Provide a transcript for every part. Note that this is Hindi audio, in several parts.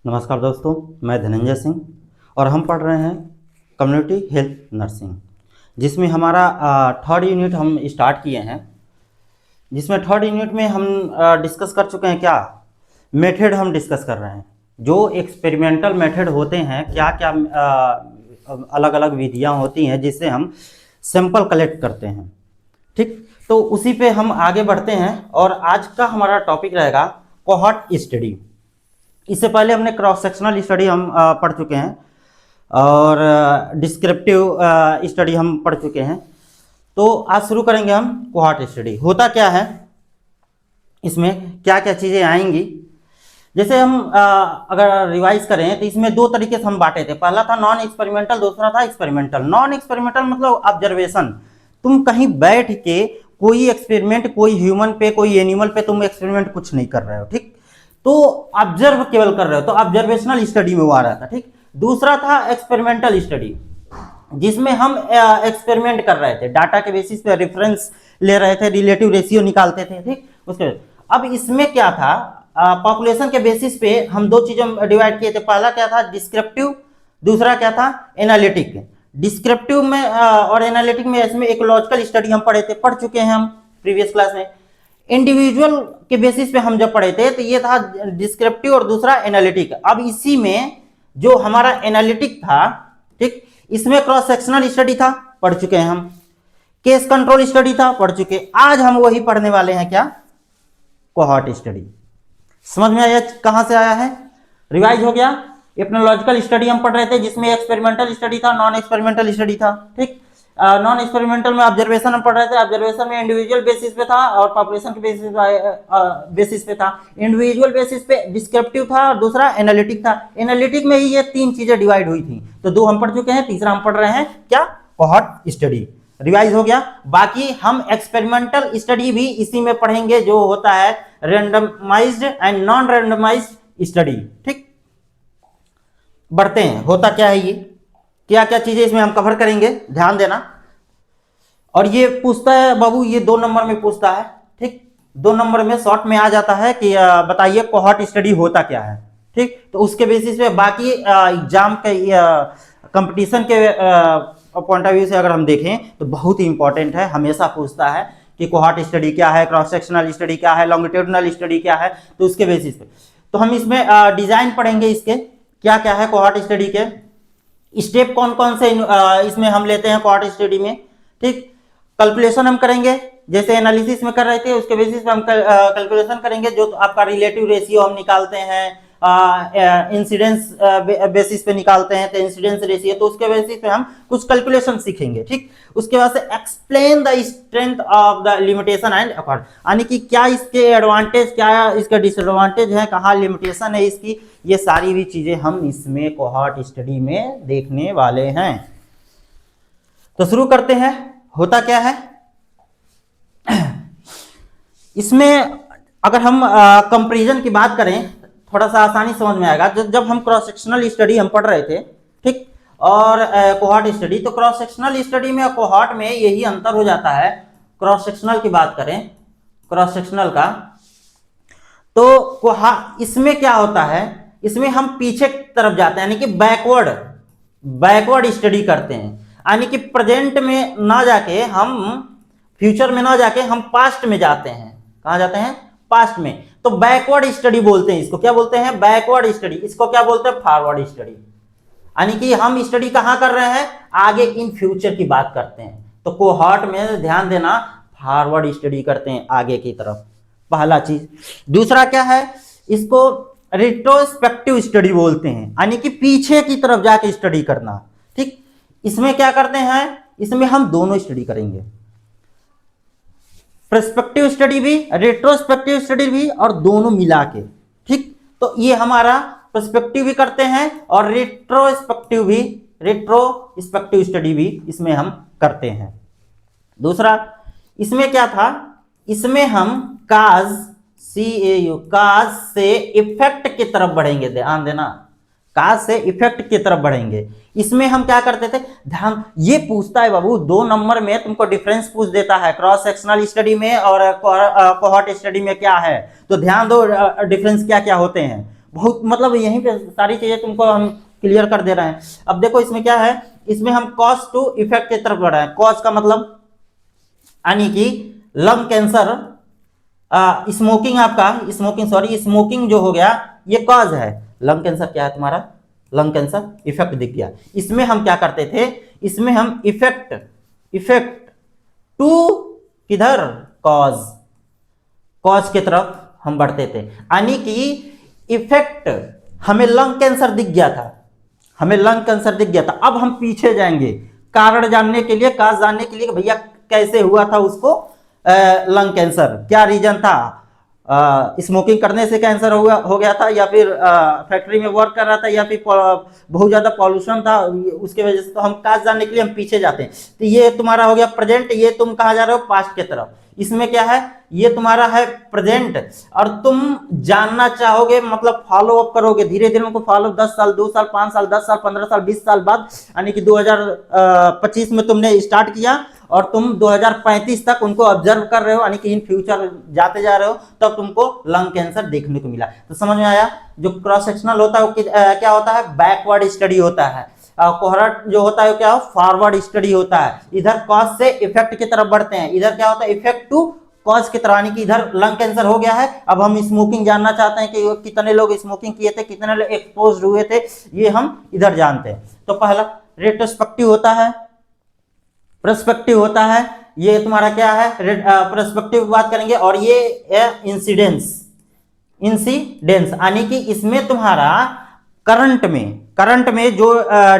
नमस्कार दोस्तों, मैं धनंजय सिंह और हम पढ़ रहे हैं कम्युनिटी हेल्थ नर्सिंग, जिसमें हमारा थर्ड यूनिट हम स्टार्ट किए हैं। जिसमें थर्ड यूनिट में हम डिस्कस कर चुके हैं क्या मेथड हम डिस्कस कर रहे हैं। जो एक्सपेरिमेंटल मेथड होते हैं, क्या क्या अलग अलग विधियां होती हैं जिससे हम सैंपल कलेक्ट करते हैं। ठीक, तो उसी पे हम आगे बढ़ते हैं और आज का हमारा टॉपिक रहेगा कोहॉर्ट स्टडी। इससे पहले हमने क्रॉस सेक्शनल स्टडी हम पढ़ चुके हैं और डिस्क्रिप्टिव स्टडी हम पढ़ चुके हैं। तो आज शुरू करेंगे हम कोहॉर्ट स्टडी। होता क्या है, इसमें क्या क्या चीज़ें आएंगी। जैसे हम अगर रिवाइज करें तो इसमें दो तरीके से हम बांटे थे। पहला था नॉन एक्सपेरिमेंटल, दूसरा था एक्सपेरिमेंटल। नॉन एक्सपेरिमेंटल मतलब ऑब्जर्वेशन। तुम कहीं बैठ के कोई एक्सपेरिमेंट, कोई ह्यूमन पे, कोई एनिमल पे तुम एक्सपेरिमेंट कुछ नहीं कर रहे हो। ठीक, तो ऑब्जर्व केवल कर रहे हो, तो ऑब्जर्वेशनल स्टडी में वो आ रहा था। ठीक, दूसरा था एक्सपेरिमेंटल स्टडी, जिसमें हम एक्सपेरिमेंट कर रहे थे, डाटा के बेसिस पे रेफरेंस ले रहे थे, रिलेटिव रेशियो निकालते थे। ठीक, उसके अब इसमें क्या था, पॉपुलेशन के बेसिस पे हम दो चीजें डिवाइड किए थे। पहला क्या था डिस्क्रिप्टिव, दूसरा क्या था एनालिटिक। डिस्क्रिप्टिव में और एनालिटिक में इसमें इकोलॉजिकल स्टडी हम पढ़ चुके हैं हम प्रीवियस क्लास में। इंडिविजुअल के बेसिस पे हम जब पढ़े थे तो ये था डिस्क्रिप्टिव और दूसरा एनालिटिक। अब इसी में जो हमारा एनालिटिक था, ठीक, इसमें क्रॉस सेक्शनल स्टडी था, पढ़ चुके हैं हम। केस कंट्रोल स्टडी था, पढ़ चुके। आज हम वही पढ़ने वाले हैं, क्या, कोहॉर्ट स्टडी। समझ में आया कहां से आया है, रिवाइज हो गया। एपनोलॉजिकल स्टडी हम पढ़ रहे थे, जिसमें एक्सपेरिमेंटल स्टडी था, नॉन एक्सपेरिमेंटल स्टडी था। ठीक, नॉन एक्सपेरिमेंटल में ऑब्जर्वेशन हम पढ़ रहे थे। ऑब्जर्वेशन में इंडिविजुअल बेसिस पे था और पॉपुलेशन के बेसिस पे था। इंडिविजुअल बेसिस पे डिस्क्रिप्टिव था और दूसरा एनालिटिक था। एनालिटिक में ही ये तीन चीजें डिवाइड हुई थी। तो दो हम पढ़ चुके हैं, तीसरा हम पढ़ रहे हैं, क्या, कोहॉर्ट स्टडी। रिवाइज हो गया। बाकी हम एक्सपेरिमेंटल स्टडी भी इसी में पढ़ेंगे, जो होता है randomized and non randomized study. ठीक, बढ़ते हैं। होता क्या है, ये क्या क्या चीजें इसमें हम कवर करेंगे, ध्यान देना। और ये पूछता है बाबू, ये 2 नंबर में पूछता है। ठीक, 2 नंबर में शॉर्ट में आ जाता है कि बताइए कोहॉर्ट स्टडी होता क्या है। ठीक, तो उसके बेसिस पे बाकी एग्जाम के कंपटीशन के पॉइंट ऑफ व्यू से अगर हम देखें तो बहुत ही इंपॉर्टेंट है। हमेशा पूछता है कि कोहॉर्ट स्टडी क्या है, क्रॉस सेक्शनल स्टडी क्या है, लॉन्गिट्यूडिनल स्टडी क्या है। तो उसके बेसिस पे तो हम इसमें डिजाइन पढ़ेंगे, इसके क्या क्या है कोहॉर्ट स्टडी के स्टेप, कौन कौन से इसमें हम लेते हैं कोहॉर्ट स्टडी में। ठीक, कैलकुलेशन हम करेंगे, जैसे एनालिसिस में कर रहे थे, उसके बेसिस पे हम कैलकुलेशन करेंगे। जो आपका रिलेटिव रेशियो हम निकालते हैं, इंसिडेंस बेसिस पे निकालते हैं, तो इंसिडेंस रेशियो, तो उसके बेसिस पे हम कुछ कैलकुलेशन सीखेंगे। ठीक, उसके बाद से explain the strength of the limitation and accord, यानी कि क्या इसके एडवांटेज, क्या इसका डिसएडवांटेज है, कहाँ लिमिटेशन है इसकी, ये सारी भी चीजें हम इसमें कोहॉर्ट स्टडी में देखने वाले हैं। तो शुरू करते हैं। होता क्या है इसमें, अगर हम कंपैरिजन की बात करें, थोड़ा सा आसानी समझ में आएगा। जब हम क्रॉस सेक्शनल स्टडी हम पढ़ रहे थे, ठीक, और कोहॉर्ट स्टडी, तो क्रॉस सेक्शनल स्टडी में और कोहॉर्ट में यही अंतर हो जाता है। क्रॉस सेक्शनल की बात करें, क्रॉस सेक्शनल का, तो इसमें क्या होता है, इसमें हम पीछे की तरफ जाते हैं, यानी कि बैकवर्ड स्टडी करते हैं। यानी कि प्रेजेंट में ना जाके हम, फ्यूचर में ना जाके हम पास्ट में जाते हैं। कहां जाते हैं, पास्ट में। तो बैकवर्ड स्टडी बोलते हैं इसको। क्या बोलते हैं, बैकवर्ड स्टडी। इसको क्या बोलते हैं, फॉरवर्ड स्टडी। यानी कि हम स्टडी कहां कर रहे हैं, आगे इन फ्यूचर की बात करते हैं। तो कोहॉर्ट में ध्यान देना, फॉरवर्ड स्टडी करते हैं, आगे की तरफ, पहला चीज। दूसरा क्या है, इसको रिट्रोस्पेक्टिव स्टडी बोलते हैं, यानी कि पीछे की तरफ जाके स्टडी करना। ठीक, इसमें क्या करते हैं, इसमें हम दोनों स्टडी करेंगे, पर्सपेक्टिव स्टडी भी, रेट्रोस्पेक्टिव स्टडी भी, और दोनों मिला के। ठीक, तो ये हमारा पर्सपेक्टिव भी करते हैं और रेट्रोस्पेक्टिव स्टडी भी इसमें हम करते हैं। दूसरा इसमें क्या था, इसमें हम काज से इफेक्ट की तरफ बढ़ेंगे। ध्यान देना, काज से इफेक्ट की तरफ बढ़ेंगे। इसमें हम क्या करते थे, ध्यान, ये पूछता है बाबू 2 नंबर में, तुमको डिफरेंस पूछ देता है क्रॉस सेक्शनल स्टडी में और कोहॉर्ट स्टडी में क्या है। तो ध्यान दो डिफरेंस क्या क्या होते हैं। बहुत मतलब यहीं पे सारी चीजें तुमको हम क्लियर कर दे रहे हैं। अब देखो इसमें क्या है, इसमें हम कॉज टू इफेक्ट की तरफ बढ़ रहे हैं। कॉज का मतलब यानी कि लंग कैंसर, स्मोकिंग, आपका स्मोकिंग जो हो गया ये कॉज है। लंग कैंसर क्या है तुम्हारा, लंग कैंसर इफेक्ट दिख गया। इसमें हम क्या करते थे, इसमें हम इफेक्ट टू किधर, कॉज की तरफ हम बढ़ते थे। यानी कि इफेक्ट, हमें लंग कैंसर दिख गया था, हमें लंग कैंसर दिख गया था। अब हम पीछे जाएंगे कारण जानने के लिए, काज जानने के लिए कि भैया कैसे हुआ था उसको लंग कैंसर, क्या रीजन था, स्मोकिंग करने से कैंसर हो गया था, या फिर फैक्ट्री में वर्क कर रहा था, या फिर बहुत ज्यादा पॉल्यूशन था उसके वजह से। तो हम काज जानने के लिए हम पीछे जाते हैं। तो ये तुम्हारा हो गया प्रेजेंट, ये तुम कहाँ जा रहे हो, पास्ट की तरफ। इसमें क्या है, ये तुम्हारा है प्रेजेंट, और तुम जानना चाहोगे मतलब फॉलो अप करोगे धीरे धीरे उनको फॉलो, 10 साल 2 साल 5 साल 10 साल 15 साल 20 साल बाद, यानी कि 2025 में तुमने स्टार्ट किया और तुम 2035 तक उनको ऑब्जर्व कर रहे हो, यानी कि इन फ्यूचर जाते जा रहे हो, तब तुमको लंग कैंसर देखने को मिला। तो समझ में आया, जो क्रॉस सेक्शनल होता है वो क्या होता है, बैकवर्ड स्टडी होता है। कोहरट जो होता है क्या, फॉरवर्ड स्टडी होता है। इधर कॉज से इफेक्ट की तरफ बढ़ते हैं, इधर क्या होता है, इफेक्ट टू कॉज की तरह, यानी कि इधर लंग कैंसर हो गया है, अब हम स्मोकिंग जानना चाहते हैं कि कितने लोग स्मोकिंग किए थे, कितने लोग एक्सपोज हुए थे, ये हम इधर जानते हैं। तो पहला रेट्रोस्पेक्टिव होता है, पर्सपेक्टिव होता है, ये तुम्हारा क्या है, पर्सपेक्टिव बात करेंगे। और ये इंसिडेंस यानी कि इसमें तुम्हारा करंट में जो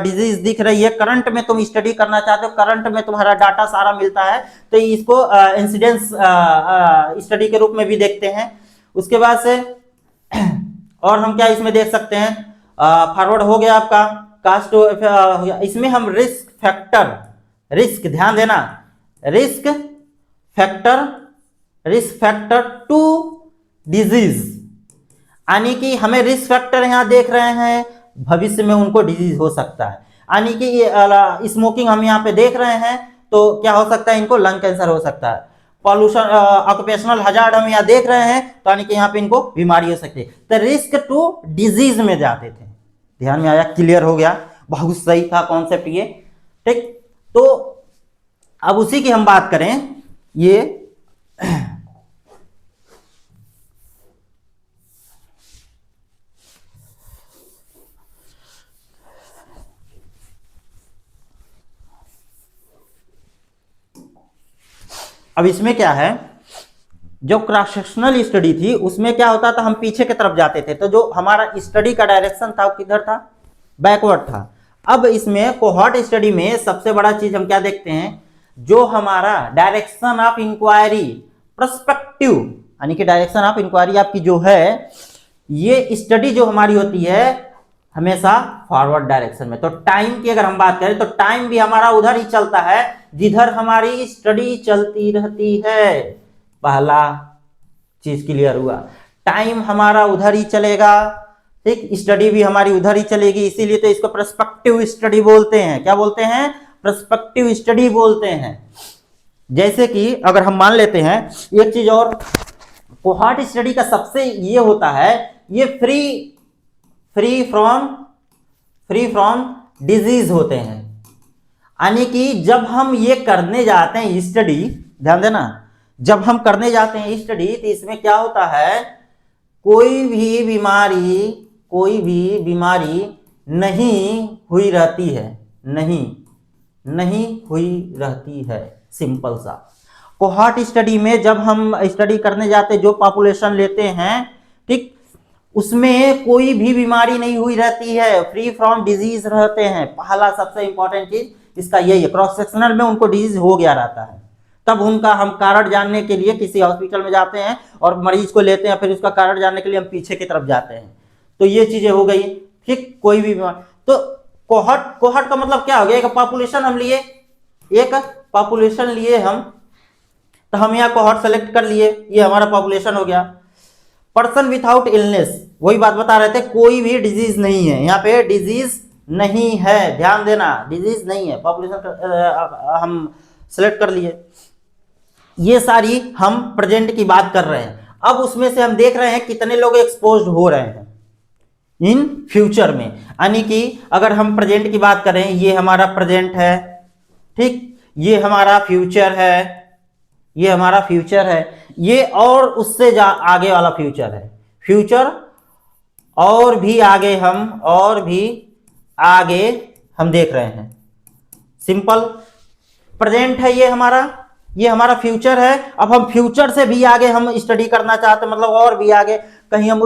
डिजीज दिख रही है, करंट में तुम स्टडी करना चाहते हो, करंट में तुम्हारा डाटा सारा मिलता है, तो इसको इंसिडेंस स्टडी के रूप में भी देखते हैं। उसके बाद से और हम क्या इसमें देख सकते हैं, फॉरवर्ड हो गया आपका, कास्ट, इसमें हम रिस्क ध्यान देना, रिस्क फैक्टर टू डिजीज, यानी कि हमें रिस्क फैक्टर यहां देख रहे हैं, भविष्य में उनको डिजीज हो सकता है। यानी कि स्मोकिंग हम यहाँ पे देख रहे हैं, तो क्या हो सकता है, इनको लंग कैंसर हो सकता है। पॉल्यूशन, ऑक्यूपेशनल हजार्ड हम यहाँ देख रहे हैं, तो यानी कि यहाँ पे इनको बीमारी हो सकती है। तो रिस्क टू डिजीज में जाते थे, ध्यान में आया, क्लियर हो गया, बहुत सही था कॉन्सेप्ट ये, ठीक। तो अब उसी की हम बात करें, ये अब इसमें क्या है, जो क्रॉस सेक्शनल स्टडी थी उसमें क्या होता था, हम पीछे की तरफ जाते थे, तो जो हमारा स्टडी का डायरेक्शन था वो किधर था, बैकवर्ड था। अब इसमें कोहॉर्ट स्टडी में सबसे बड़ा चीज हम क्या देखते हैं, जो हमारा डायरेक्शन ऑफ इंक्वायरी, पर्सपेक्टिव, यानी कि डायरेक्शन ऑफ इंक्वायरी आपकी जो है, ये स्टडी जो हमारी होती है हमेशा फॉरवर्ड डायरेक्शन में। तो टाइम की अगर हम बात करें तो टाइम भी हमारा उधर ही चलता है जिधर हमारी स्टडी चलती रहती है। पहला चीज क्लियर हुआ, टाइम हमारा उधर ही चलेगा, ठीक, स्टडी भी हमारी उधर ही चलेगी, इसीलिए तो इसको पर्सपेक्टिव स्टडी बोलते हैं। क्या बोलते हैं, पर्सपेक्टिव स्टडी बोलते हैं। जैसे कि अगर हम मान लेते हैं एक चीज और, कोहॉर्ट स्टडी का सबसे ये होता है, ये फ्री फ्रॉम डिजीज होते हैं। यानी कि जब हम ये करने जाते हैं स्टडी, ध्यान देना, जब हम करने जाते हैं स्टडी, तो इसमें क्या होता है, कोई भी बीमारी नहीं हुई रहती है, नहीं हुई रहती है, सिंपल सा। कोहॉर्ट स्टडी में जब हम स्टडी करने जाते हैं, जो पॉपुलेशन लेते हैं, ठीक, उसमें कोई भी बीमारी नहीं हुई रहती है, फ्री फ्रॉम डिजीज रहते हैं। पहला सबसे इंपॉर्टेंट चीज इसका यही है, क्रॉस सेक्शनल में उनको डिजीज हो गया रहता है, तब उनका हम कारण जानने के लिए किसी हॉस्पिटल में जाते हैं और मरीज को लेते हैं, फिर उसका कारण जानने के लिए हम पीछे की तरफ जाते हैं। तो ये चीजें हो गई, ठीक, कोई भी बीमारी। तो कोहॉर्ट का मतलब क्या हो गया, एक पॉपुलेशन लिए हम, तो हम यहाँ कोहॉर्ट सेलेक्ट कर लिए, ये हमारा पॉपुलेशन हो गया। पर्सन विथआउट इलनेस, वही बात बता रहे थे, कोई भी डिजीज नहीं है, यहाँ पे डिजीज नहीं है, ध्यान देना, डिजीज नहीं है, पॉपुलेशन हम सेलेक्ट कर लिए। ये सारी हम प्रेजेंट की बात कर रहे हैं। अब उसमें से हम देख रहे हैं कितने लोग एक्सपोज्ड हो रहे हैं, इन फ्यूचर में। यानी कि अगर हम प्रेजेंट की बात करें, ये हमारा प्रेजेंट है, ठीक, ये हमारा फ्यूचर है, ये हमारा फ्यूचर है, ये और उससे आगे वाला फ्यूचर है, फ्यूचर और भी आगे हम देख रहे हैं। सिंपल प्रेजेंट है ये हमारा फ्यूचर है। अब हम फ्यूचर से भी आगे हम स्टडी करना चाहते हैं, मतलब और भी आगे कहीं हम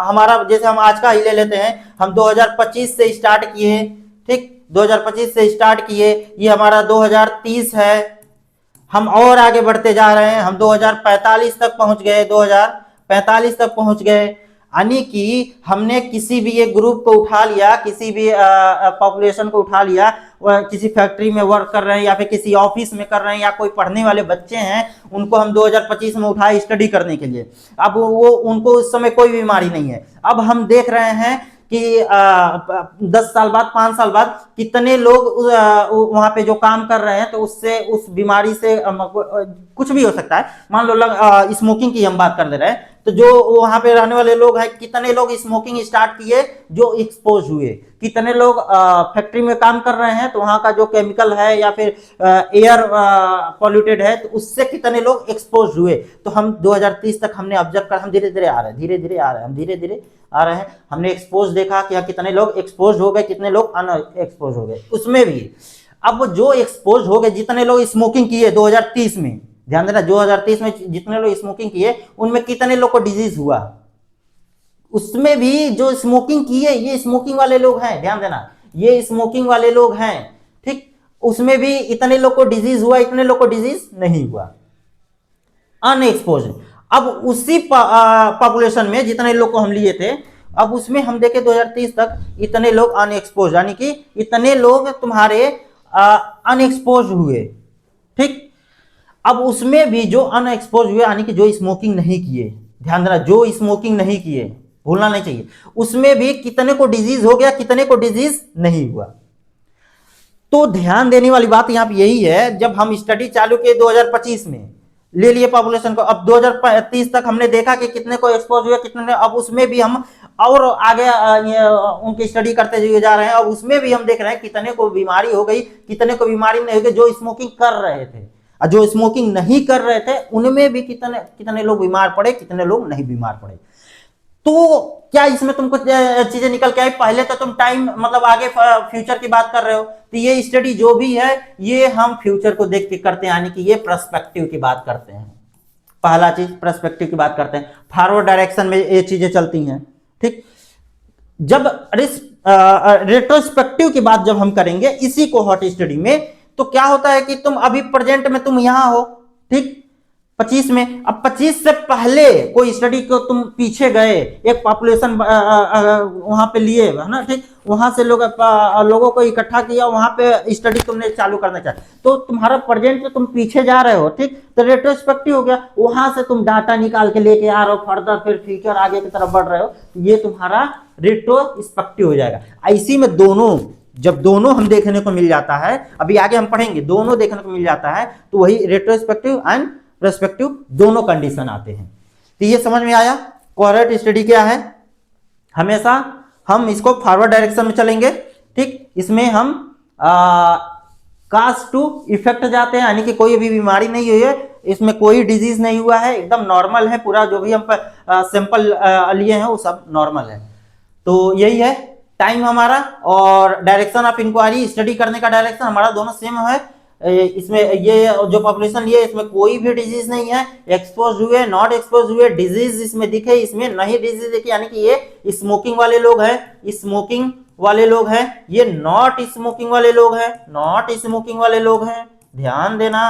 हमारा जैसे हम आज का ही ले लेते हैं, हम 2025 से स्टार्ट किए, ठीक, 2025 से स्टार्ट किए, ये हमारा 2030 है, हम और आगे बढ़ते जा रहे हैं, हम 2045 तक पहुंच गए, 2045 तक पहुंच गए। यानी कि हमने किसी भी एक ग्रुप को उठा लिया, किसी भी पॉपुलेशन को उठा लिया, किसी फैक्ट्री में वर्क कर रहे हैं या फिर किसी ऑफिस में कर रहे हैं या कोई पढ़ने वाले बच्चे हैं, उनको हम 2025 में उठाए स्टडी करने के लिए। अब वो उनको उस समय कोई बीमारी नहीं है। अब हम देख रहे हैं कि 10 साल बाद, 5 साल बाद कितने लोग वहां पे जो काम कर रहे हैं, तो उससे, उस बीमारी से कुछ भी हो सकता है। मान लो स्मोकिंग की हम बात कर ले रहे हैं, तो जो वहां पे रहने वाले लोग हैं, कितने लोग स्मोकिंग स्टार्ट किए जो एक्सपोज हुए, कितने लोग फैक्ट्री में काम कर रहे हैं, तो वहां का जो केमिकल है या फिर एयर पॉल्यूटेड है, तो उससे कितने लोग एक्सपोज हुए। तो हम 2030 तक हमने ऑब्जर्व कर, हम धीरे धीरे आ रहे हैं, धीरे धीरे आ रहे हैं, हम धीरे धीरे आ रहे हैं। हमने एक्सपोज देखा कि कितने लोग एक्सपोज हो गए, कितने लोग अनएक्सपोज हो गए। उसमें भी अब जो एक्सपोज हो गए, जितने लोग स्मोकिंग किए 2030 में, ध्यान देना, 2030 में जितने लोग स्मोकिंग किए, उनमें कितने लोग को डिजीज हुआ। उसमें भी जो स्मोकिंग किए, ये स्मोकिंग वाले लोग हैं, ध्यान देना, ये स्मोकिंग वाले लोग हैं, ठीक। उसमें भी इतने लोग को डिजीज हुआ, इतने लोग को डिजीज नहीं हुआ, अनएक्सपोज। अब उसी पॉपुलेशन में जितने लोग को हम लिए थे, अब उसमें हम देखे 2030 तक इतने लोग अनएक्सपोज, यानी कि इतने लोग तुम्हारे अनएक्सपोज हुए, ठीक। अब उसमें भी जो अनएक्सपोज हुए, यानी कि जो स्मोकिंग नहीं किए, ध्यान देना, जो स्मोकिंग नहीं किए, भूलना नहीं चाहिए, उसमें भी कितने को डिजीज हो गया, कितने को डिजीज नहीं हुआ। तो ध्यान देने वाली बात यहां पे यही है, जब हम स्टडी चालू किए 2025 में, ले लिए पॉपुलेशन को, अब 2030 तक हमने देखा कि कितने को एक्सपोज हुए, कितने, अब उसमें भी हम और आगे उनकी स्टडी करते हुए जा रहे हैं। अब उसमें भी हम देख रहे हैं कितने को बीमारी हो गई, कितने को बीमारी नहीं हो गई, जो स्मोकिंग कर रहे थे, और जो स्मोकिंग नहीं कर रहे थे उनमें भी कितने कितने लोग बीमार पड़े, कितने लोग नहीं बीमार पड़े। तो क्या इसमें तुमको चीजें निकल के आई? पहले तो तुम टाइम, मतलब आगे फ्यूचर की बात कर रहे हो, तो ये स्टडी जो भी है, ये हम फ्यूचर को देख के करते हैं, यानी कि ये पर्सपेक्टिव की बात करते हैं। पहला चीज पर्सपेक्टिव की बात करते हैं, फॉरवर्ड डायरेक्शन में ये चीजें चलती हैं, ठीक। जब रेट्रोस्पेक्टिव की बात जब हम करेंगे इसी कोहॉर्ट स्टडी में, तो क्या होता है कि तुम अभी प्रेजेंट में तुम यहां हो, ठीक, 25 में। अब 25 से पहले कोई स्टडी को तुम पीछे गए, एक पॉपुलेशन वहां पे लिए, है ना, ठीक, वहां से लोगों को इकट्ठा किया, वहां पे स्टडी तुमने चालू करना चाहा, तो तुम्हारा प्रेजेंट में तुम पीछे जा रहे हो, ठीक, तो रेट्रोस्पेक्टिव हो गया, वहां से तुम डाटा निकाल के लेके आ रहे हो फर्दर, फिर फ्यूचर आगे की तरफ बढ़ रहे हो, ये तुम्हारा रेट्रोस्पेक्टिव हो जाएगा। इसी में दोनों, जब दोनों हम देखने को मिल जाता है, अभी आगे हम पढ़ेंगे, दोनों देखने को मिल जाता है, तो वही रेट्रोस्पेक्टिव एंड पर्सपेक्टिव दोनों कंडीशन आते हैं। तो ये समझ में आया कोहेरेंट स्टडी क्या है। हमेशा हम इसको फॉरवर्ड डायरेक्शन में चलेंगे, ठीक। इसमें हम काज टू इफेक्ट जाते हैं, यानी कि कोई भी बीमारी नहीं हुई है, इसमें कोई डिजीज नहीं हुआ है, एकदम नॉर्मल है पूरा, जो भी हम सैंपल लिए हैं वो सब नॉर्मल है। तो यही है टाइम हमारा, और डायरेक्शन ऑफ इंक्वायरी, स्टडी करने का डायरेक्शन हमारा दोनों सेम है। इसमें ये जो पॉपुलेशन लिए, इसमें कोई भी डिजीज नहीं है, एक्सपोज हुए, नॉट एक्सपोज हुए, डिजीज इसमें दिखे, इसमें नहीं डिजीज दिखे, यानी कि ये स्मोकिंग वाले लोग हैं, स्मोकिंग वाले लोग हैं, ये नॉट स्मोकिंग वाले लोग हैं, नॉट स्मोकिंग वाले लोग हैं, ध्यान देना,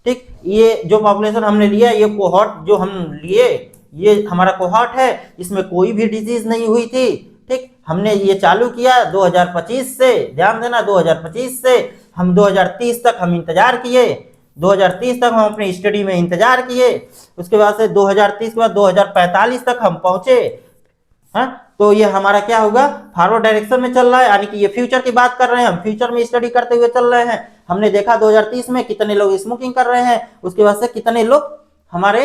ठीक। ये जो पॉपुलेशन हमने लिया, ये कोहॉर्ट जो हम लिए, ये हमारा कोहॉर्ट है, इसमें कोई भी डिजीज नहीं हुई थी, ठीक। हमने ये चालू किया 2025 से, ध्यान देना, 2025 से हम 2030 तक हम इंतजार किए, 2030 तक हम अपनी स्टडी में इंतजार किए, उसके बाद से 2030 के बाद 2045 तक हम पहुंचे, हाँ। तो ये हमारा क्या होगा, फॉरवर्ड डायरेक्शन में चल रहा है, यानी कि ये फ्यूचर की बात कर रहे हैं, हम फ्यूचर में स्टडी करते हुए चल रहे हैं। हमने देखा 2030 में कितने लोग स्मोकिंग कर रहे हैं, उसके बाद से कितने लोग हमारे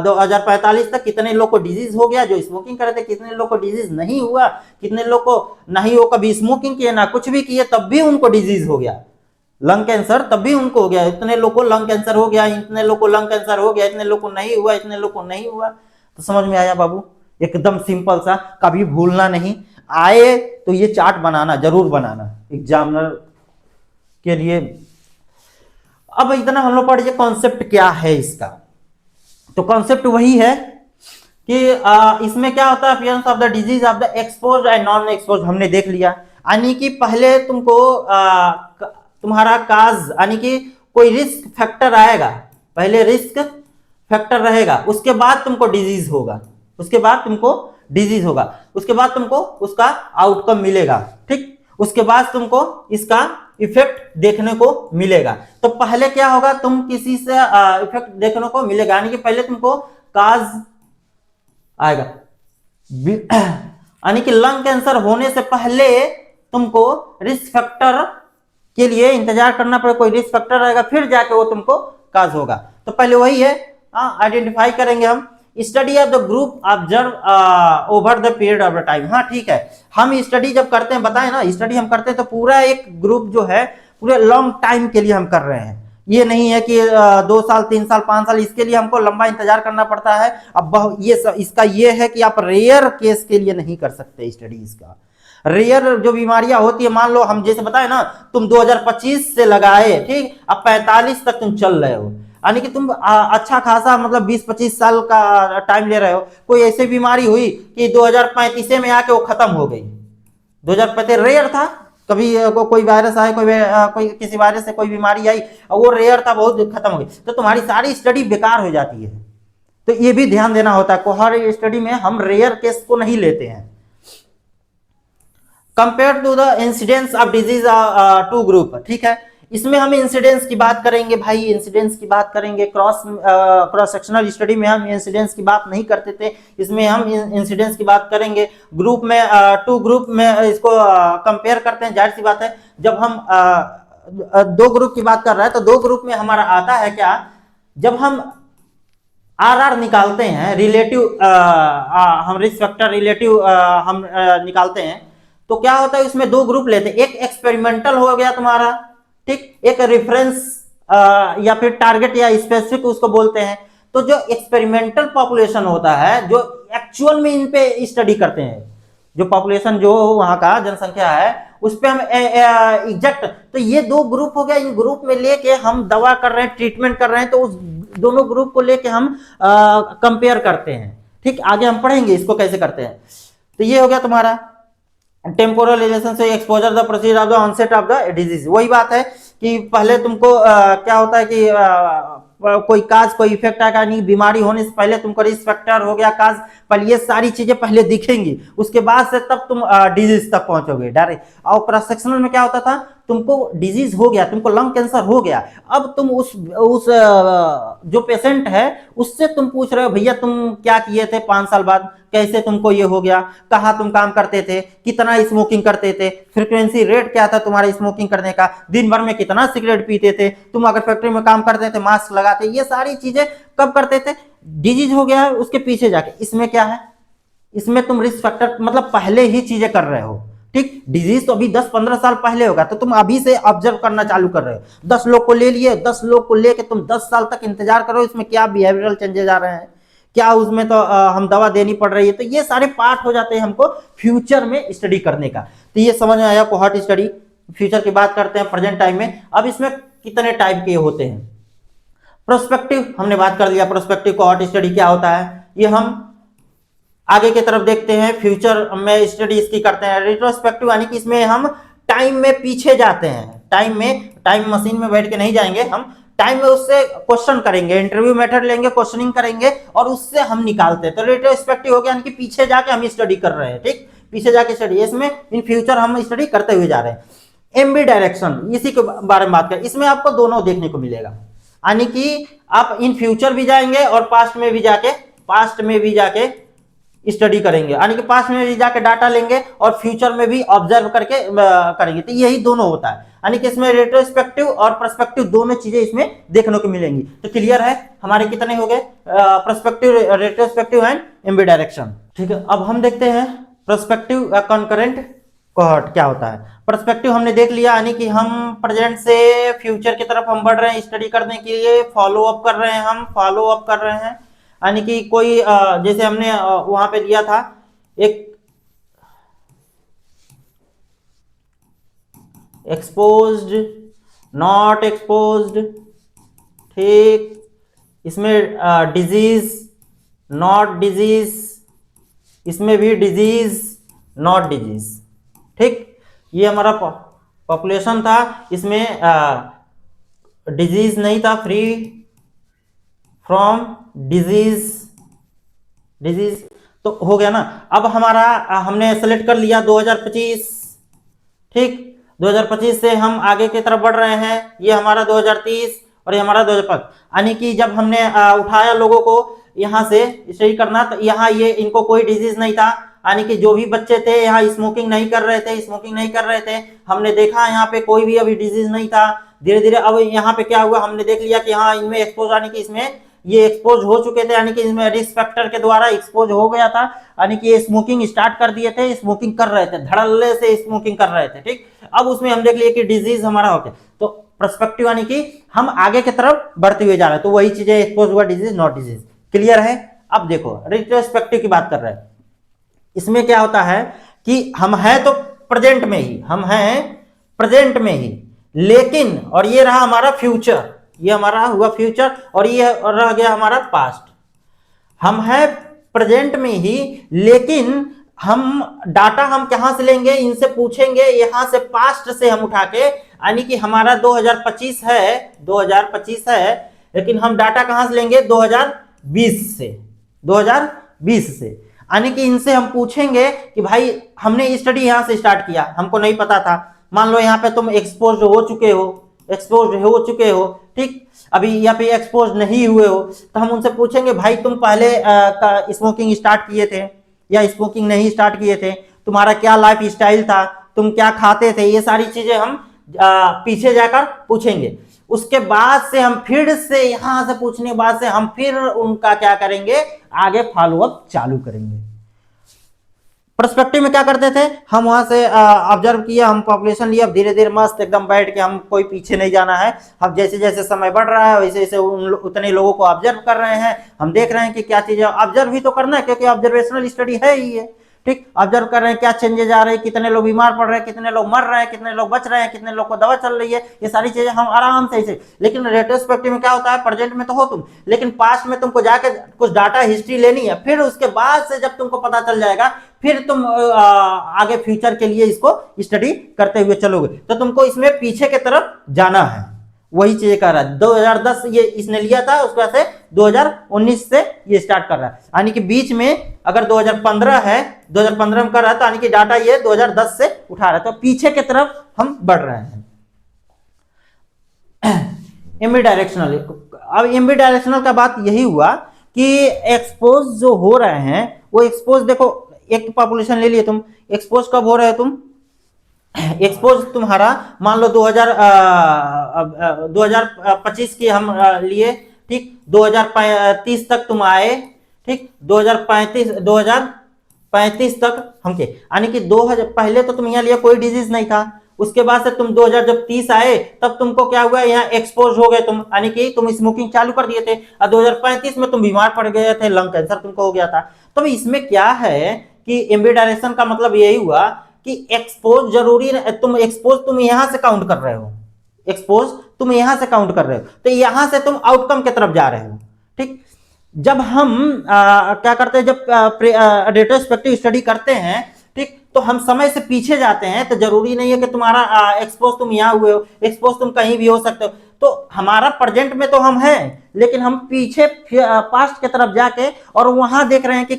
2045 तक कितने लोग को डिजीज हो गया जो स्मोकिंग करे थे, कितने लोग को डिजीज नहीं हुआ, कितने लोग को नहीं हो कभी स्मोकिंग किए ना कुछ भी किए तब भी उनको डिजीज हो गया, लंग कैंसर तब भी उनको हो गया, इतने लोग को लंग कैंसर हो गया, इतने लोग को लंग कैंसर हो गया, इतने लोग को नहीं हुआ, इतने लोग को नहीं हुआ। तो समझ में आया बाबू, एकदम सिंपल सा, कभी भूलना नहीं, आए तो ये चार्ट बनाना, जरूर बनाना एग्जामिनर के लिए। अब इतना हम लोग पढ़िए कॉन्सेप्ट क्या है इसका। तो कॉन्सेप्ट वही है कि इसमें क्या होता है, appearance of the disease of the expose and non expose हमने देख लिया, यानी कि पहले तुमको तुम्हारा काज यानी कि कोई रिस्क फैक्टर आएगा, पहले रिस्क फैक्टर रहेगा, उसके बाद तुमको डिजीज होगा, उसके बाद तुमको डिजीज होगा, उसके बाद तुमको उसका आउटकम मिलेगा, ठीक, उसके बाद तुमको इसका इफेक्ट देखने को मिलेगा। तो पहले क्या होगा, तुम किसी से इफेक्ट देखने को मिलेगा, यानी कि पहले तुमको काज आएगा, यानी कि लंग कैंसर होने से पहले तुमको रिस्क फैक्टर के लिए इंतजार करना पड़ेगा, कोई रिस्क फैक्टर आएगा फिर जाके वो तुमको काज होगा। तो पहले वही है, आइडेंटिफाई करेंगे हम, study of the group observe over the period of the time. हाँ ठीक है, हम स्टडी जब करते हैं, बताएं ना, स्टडी हम करते हैं तो पूरा एक ग्रुप जो है पूरे लॉन्ग टाइम के लिए हम कर रहे हैं, ये नहीं है कि 2 साल 3 साल 5 साल, इसके लिए हमको लंबा इंतजार करना पड़ता है। अब ये इसका ये है कि आप रेयर केस के लिए नहीं कर सकते स्टडी, इसका रेयर जो बीमारियां होती है, मान लो हम जैसे बताए ना, तुम 2025 से लगाए, ठीक, अब 45 तक तुम चल रहे हो, यानी कि तुम अच्छा खासा मतलब 20-25 साल का टाइम ले रहे हो। कोई ऐसी बीमारी हुई कि 2035 में आके वो खत्म हो गई, 2035 रेयर था, कभी कोई वायरस आए, कोई किसी वायरस से कोई बीमारी आई और वो रेयर था, बहुत खत्म हो गई, तो तुम्हारी सारी स्टडी बेकार हो जाती है। तो ये भी ध्यान देना होता है, कोहॉर्ट स्टडी में हम रेयर केस को नहीं लेते हैं। Compare to the incidence of disease two group, ठीक है, इसमें हम इंसिडेंस की बात करेंगे भाई, इंसिडेंस की बात करेंगे, क्रॉस सेक्शनल स्टडी में हम इंसिडेंस की बात नहीं करते थे, इसमें हम इंसिडेंस की बात करेंगे। ग्रुप में टू ग्रुप में इसको कंपेयर करते हैं, जाहिर सी बात है जब हम 2 ग्रुप की बात कर रहे हैं तो 2 ग्रुप में हमारा आता है क्या, जब हम आर निकालते हैं, रिलेटिव हम रिस्क फैक्टर रिलेटिव हम निकालते हैं, तो क्या होता है इसमें 2 ग्रुप लेते हैं, एक एक्सपेरिमेंटल हो गया तुम्हारा, ठीक, एक रेफरेंस या फिर टारगेट या स्पेसिफिक उसको बोलते हैं। तो जो एक्सपेरिमेंटल पॉपुलेशन होता है, जो एक्चुअल में इन पे स्टडी करते हैं, जो पॉपुलेशन जो वहां का जनसंख्या है उस पे हम एग्जैक्ट, तो ये 2 ग्रुप हो गया, इन ग्रुप में लेके हम दवा कर रहे हैं, ट्रीटमेंट कर रहे हैं, तो उस दोनों ग्रुप को लेके हम कंपेयर करते हैं, ठीक, आगे हम पढ़ेंगे इसको कैसे करते हैं। तो ये हो गया तुम्हारा टेम्पोरल रिलेशन से exposure the procedure of the onset of the disease. वही बात है कि पहले तुमको क्या होता है कि कोई काज कोई इफेक्ट आएगा, नहीं, बीमारी होने से पहले तुमको रिस्क फैक्टर हो गया, काज, पहले ये सारी चीजें पहले दिखेंगी, उसके बाद से तब तुम डिजीज तक पहुंचोगे डायरेक्ट। और क्रॉस सेक्शनल में क्या होता था, तुमको डिजीज हो गया, तुमको लंग कैंसर हो गया, अब तुम उस जो पेशेंट है उससे तुम पूछ रहे हो, भैया तुम क्या किए थे 5 साल बाद, कैसे तुमको ये हो गया, कहाँ तुम काम करते थे, कितना स्मोकिंग करते थे, फ्रीक्वेंसी रेट क्या था तुम्हारा स्मोकिंग करने का, दिन भर में कितना सिगरेट पीते थे, तुम अगर फैक्ट्री में काम करते थे मास्क लगाते, ये सारी चीजें कब करते थे, डिजीज हो गया है उसके पीछे जाके। इसमें क्या है, इसमें तुम रिस्क फैक्टर मतलब पहले ही चीजें कर रहे हो, ठीक, डिजीज तो अभी 10-15 साल पहले होगा, तो तुम अभी से ऑब्जर्व करना चालू कर रहे हो। 10 लोग को ले लिए, 10 लोग को लेके तुम 10 साल तक इंतजार करो, इसमें क्या बिहेवियरल चेंजेस आ रहे हैं, क्या उसमें तो हम दवा देनी पड़ रही है, तो ये सारे पार्ट हो जाते हैं हमको फ्यूचर में स्टडी करने का। तो ये समझ में आया कोहॉर्ट स्टडी। फ्यूचर की बात करते हैं प्रेजेंट टाइम में। अब इसमें कितने टाइप के होते हैं, प्रोस्पेक्टिव हमने बात कर लिया, प्रोस्पेक्टिव कोहॉर्ट स्टडी क्या होता है, ये हम आगे की तरफ देखते हैं, फ्यूचर में स्टडी इसकी करते हैं। रिट्रोस्पेक्टिव यानी कि इसमें हम टाइम में पीछे जाते हैं, टाइम मशीन में बैठ के नहीं जाएंगे, हम टाइम में उससे क्वेश्चन करेंगे, इंटरव्यू मेथड लेंगे, क्वेश्चनिंग करेंगे और उससे हम निकालते हैं। तो रिट्रोस्पेक्टिव हो गया यानी कि पीछे जाके हम स्टडी कर रहे हैं, ठीक, पीछे जाके स्टडी, इसमें इन फ्यूचर हम स्टडी करते हुए जा रहे हैं। एमबी डायरेक्शन, इसी के बारे में बात करें, इसमें आपको दोनों देखने को मिलेगा, यानी कि आप इन फ्यूचर भी जाएंगे और पास्ट में भी जाके स्टडी करेंगे, यानी कि पास्ट में भी जाके डाटा लेंगे और फ्यूचर में भी ऑब्जर्व करके करेंगे। तो यही दोनों होता है, यानी कि इसमें रेट्रोस्पेक्टिव और पर्सपेक्टिव दोनों चीजें इसमें देखने को मिलेंगी। तो क्लियर है, हमारे कितने हो गए, पर्सपेक्टिव, रेट्रोस्पेक्टिव एंड एम्बीडायरेक्शन। ठीक है, अब हम देखते हैं पर्सपेक्टिव या कॉन्करेंट कोहॉर्ट क्या होता है। पर्सपेक्टिव हमने देख लिया, यानी कि हम प्रेजेंट से फ्यूचर की तरफ हम बढ़ रहे हैं स्टडी करने के लिए, फॉलो अप कर रहे हैं, हम फॉलो अप कर रहे हैं, यानी कि कोई जैसे हमने वहां पे दिया था एक एक्सपोज्ड, नॉट एक्सपोज्ड, ठीक, इसमें डिजीज, नॉट डिजीज, इसमें भी डिजीज, नॉट डिजीज, ठीक। ये हमारा पॉपुलेशन था, इसमें डिजीज नहीं था, फ्री फ्रॉम डिजीज, डिजीज तो हो गया ना। अब हमारा हमने सेलेक्ट कर लिया 2025, ठीक, 2025 से हम आगे की तरफ बढ़ रहे हैं, ये हमारा 2030 और ये हमारा 2005, यानी कि जब हमने उठाया लोगों को यहाँ से स्टडी करना, तो यहाँ ये इनको कोई डिजीज नहीं था, यानी कि जो भी बच्चे थे यहाँ स्मोकिंग नहीं कर रहे थे, स्मोकिंग नहीं कर रहे थे, हमने देखा यहाँ पे कोई भी अभी डिजीज नहीं था। धीरे धीरे अब यहाँ पे क्या हुआ, हमने देख लिया कि हाँ इनमें एक्सपोज, यानी कि इसमें ये एक्सपोज हो चुके थे, यानी कि इसमें रिस्क फैक्टर के द्वारा एक्सपोज हो गया था, यानी कि ये स्मोकिंग स्टार्ट कर दिए थे, स्मोकिंग कर रहे थे, धड़ल्ले से स्मोकिंग कर रहे थे, ठीक। अब उसमें हम देख लिए कि डिजीज हमारा हो गया, तो पर्सपेक्टिव यानी कि हम आगे की तरफ बढ़ते हुए जा रहे हैं, तो वही चीजें एक्सपोज हुआ, डिजीज, नॉट डिजीज, क्लियर है। अब देखो रिट्रोस्पेक्टिव की बात कर रहे हैं, इसमें क्या होता है कि हम हैं तो प्रेजेंट में ही, हम हैं प्रेजेंट में ही, लेकिन और ये रहा हमारा फ्यूचर, ये हमारा हुआ फ्यूचर और ये रह गया हमारा पास्ट। हम हैं प्रेजेंट में ही, लेकिन हम डाटा हम कहां से लेंगे, इनसे पूछेंगे, यहां से पास्ट से हम उठा के, यानी कि हमारा 2025 है, 2025 है, लेकिन हम डाटा कहां से लेंगे, 2020 से, 2020 से, यानी कि इनसे हम पूछेंगे कि भाई हमने स्टडी यहां से स्टार्ट किया, हमको नहीं पता था, मान लो यहाँ पे तुम एक्सपोज हो चुके हो, एक्सपोज हो चुके हो, ठीक, अभी यहाँ पे एक्सपोज नहीं हुए हो, तो हम उनसे पूछेंगे भाई तुम पहले स्मोकिंग स्टार्ट किए थे या स्मोकिंग नहीं स्टार्ट किए थे, तुम्हारा क्या लाइफ स्टाइल था, तुम क्या खाते थे, ये सारी चीजें हम पीछे जाकर पूछेंगे। उसके बाद से हम फिर से यहां से पूछने के बाद से हम फिर उनका क्या करेंगे, आगे फॉलो अप चालू करेंगे। पर्सपेक्टिव में क्या करते थे, हम वहां से ऑब्जर्व किया, हम पॉपुलेशन लिया, अब धीरे धीरे मस्त एकदम बैठ के, हम कोई पीछे नहीं जाना है, हम जैसे जैसे समय बढ़ रहा है वैसे वैसे उतने लोगों को ऑब्जर्व कर रहे हैं, हम देख रहे हैं कि क्या चीजें, ऑब्जर्व ही तो करना है क्योंकि ऑब्जर्वेशनल स्टडी है ही है, ठीक। ऑब्जर्व कर रहे हैं क्या चेंजेस आ रहे हैं, कितने लोग बीमार पड़ रहे हैं, कितने लोग मर रहे हैं, कितने लोग बच रहे हैं, कितने लोग को दवा चल रही है, ये सारी चीजें हम आराम से ऐसे। लेकिन रेट्रोस्पेक्टिव में क्या होता है, प्रेजेंट में तो हो तुम, लेकिन पास्ट में तुमको जाके कुछ डाटा हिस्ट्री लेनी है, फिर उसके बाद से जब तुमको पता चल जाएगा, फिर तुम आगे फ्यूचर के लिए इसको स्टडी करते हुए चलोगे, तो तुमको इसमें पीछे की तरफ जाना है, वही चीज कर रहा है। 2010 ये इसने लिया था, उसके बाद से 2019 से ये स्टार्ट कर रहा है, यानी कि बीच में अगर 2015 है, 2015 में कर रहा है, तो यानी कि डाटा ये 2010 से उठा रहा है, तो पीछे की तरफ हम बढ़ रहे हैं। एम्बी डायरेक्शनल, अब एम्बी डायरेक्शनल का बात यही हुआ कि एक्सपोज जो हो रहे हैं वो एक्सपोज, देखो एक पॉपुलेशन ले लिए तुम, एक्सपोज कब हो रहे हो तुम, एक्सपोज तुम्हारा मान लो 2025 की हम लिए, ठीक, 2035 तक तुम आए, ठीक, 2035 तक हम के, यानी कि 2000 पहले तो तुम यहाँ लिया कोई डिजीज नहीं था, उसके बाद से तुम 2030 आए तब तुमको क्या हुआ, यहाँ एक्सपोज हो गए तुम, यानी कि तुम स्मोकिंग चालू कर दिए थे, और 2035 में तुम बीमार पड़ गए थे, लंग कैंसर तुमको हो गया था। तो इसमें क्या है कि एम्बी डायरेक्शन का मतलब यही हुआ कि एक्सपोज जरूरी, तुम एक्सपोज तुम यहां से काउंट कर रहे हो, एक्सपोज तुम यहां से काउंट कर रहे हो, तो यहां से तुम आउटकम की तरफ जा रहे हो, ठीक। जब हम क्या करते हैं, जब रेट्रोस्पेक्टिव स्टडी करते हैं, ठीक, तो हम समय से पीछे जाते हैं, तो जरूरी नहीं है कि तुम्हारा एक्सपोज तुम यहां हुए हो, एक्सपोज तुम कहीं भी हो सकते हो। तो हमारा प्रेजेंट में तो हम हैं, लेकिन हम पीछे पास्ट की तरफ जाके और वहां देख रहे हैं कि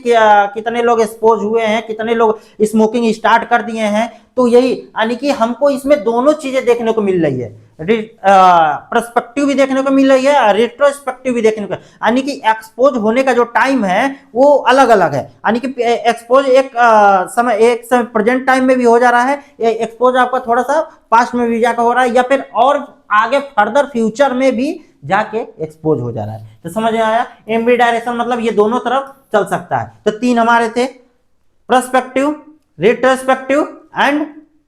कितने लोग एक्सपोज हुए हैं, कितने लोग स्मोकिंग स्टार्ट कर दिए हैं। तो यही यानी कि हमको इसमें दोनों चीजें देखने को मिल रही है, पर्सपेक्टिव भी देखने को मिल रही है, रेट्रोस्पेक्टिव भी देखने को, यानी कि एक्सपोज होने का जो टाइम है वो अलग अलग है। यानी कि एक्सपोज एक समय प्रेजेंट टाइम में भी हो जा रहा है, एक्सपोज आपका थोड़ा सा पास्ट में भी जाकर हो रहा है, या फिर और आगे फर्दर फ्यूचर में भी जाके एक्सपोज हो जा रहा है। तो समझ में आया, एम्बी डायरेक्शन मतलब ये दोनों तरफ चल सकता है। तो तीन हमारे थे, perspective, retrospective and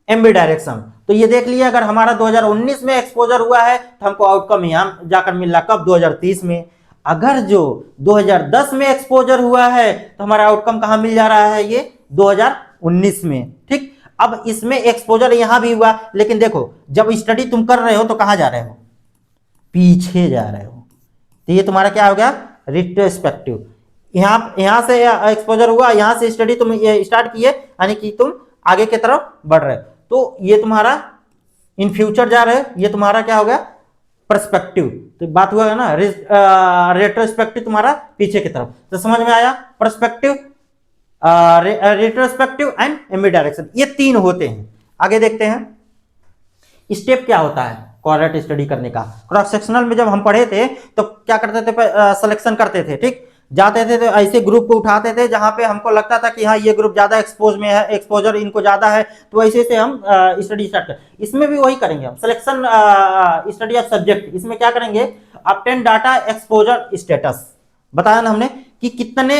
Aamby direction. तो ये देख लिया, अगर हमारा 2019 में एक्सपोजर हुआ है तो हमको आउटकम यहां जाकर मिल रहा, कब? 2030 में। अगर जो 2010 में एक्सपोजर हुआ है तो हमारा आउटकम कहां मिल जा रहा है? ये 2019 में। ठीक, अब इसमें एक्सपोजर यहां भी हुआ, लेकिन देखो जब स्टडी तुम कर रहे हो तो कहां जा रहे हो? पीछे जा रहे हो। तो ये तुम्हारा क्या हो गया? रिट्रोस्पेक्टिव। यहां से एक्सपोजर हुआ, यहां से स्टडी तुम स्टार्ट किए, यानी कि तुम आगे की तरफ बढ़ रहे हो। तो ये तुम्हारा इन फ्यूचर जा रहे हो, ये तुम्हारा क्या हो गया? पर्सपेक्टिव। तो बात हुआ है ना, रेट्रोस्पेक्टिव तुम्हारा पीछे की तरफ। तो समझ में आया, perspective, retrospective and Aamby direction, ये तीन होते हैं। आगे देखते हैं स्टेप क्या होता है कोऑर्डिनेट स्टडी करने का। क्रॉस सेक्शनल में जब हम पढ़े थे तो क्या करते थे? सिलेक्शन करते थे। ठीक, जाते थे तो ऐसे ग्रुप को उठाते थे जहां पे हमको लगता था कि हाँ ये ग्रुप ज्यादा एक्सपोज में है, एक्सपोजर इनको ज्यादा है, तो ऐसे से हम स्टडी स्टार्ट कर। इसमें भी वही करेंगे हम, सिलेक्शन स्टडी ऑफ सब्जेक्ट। इसमें क्या करेंगे? Obtain data exposure status. बताया ना हमने कि कितने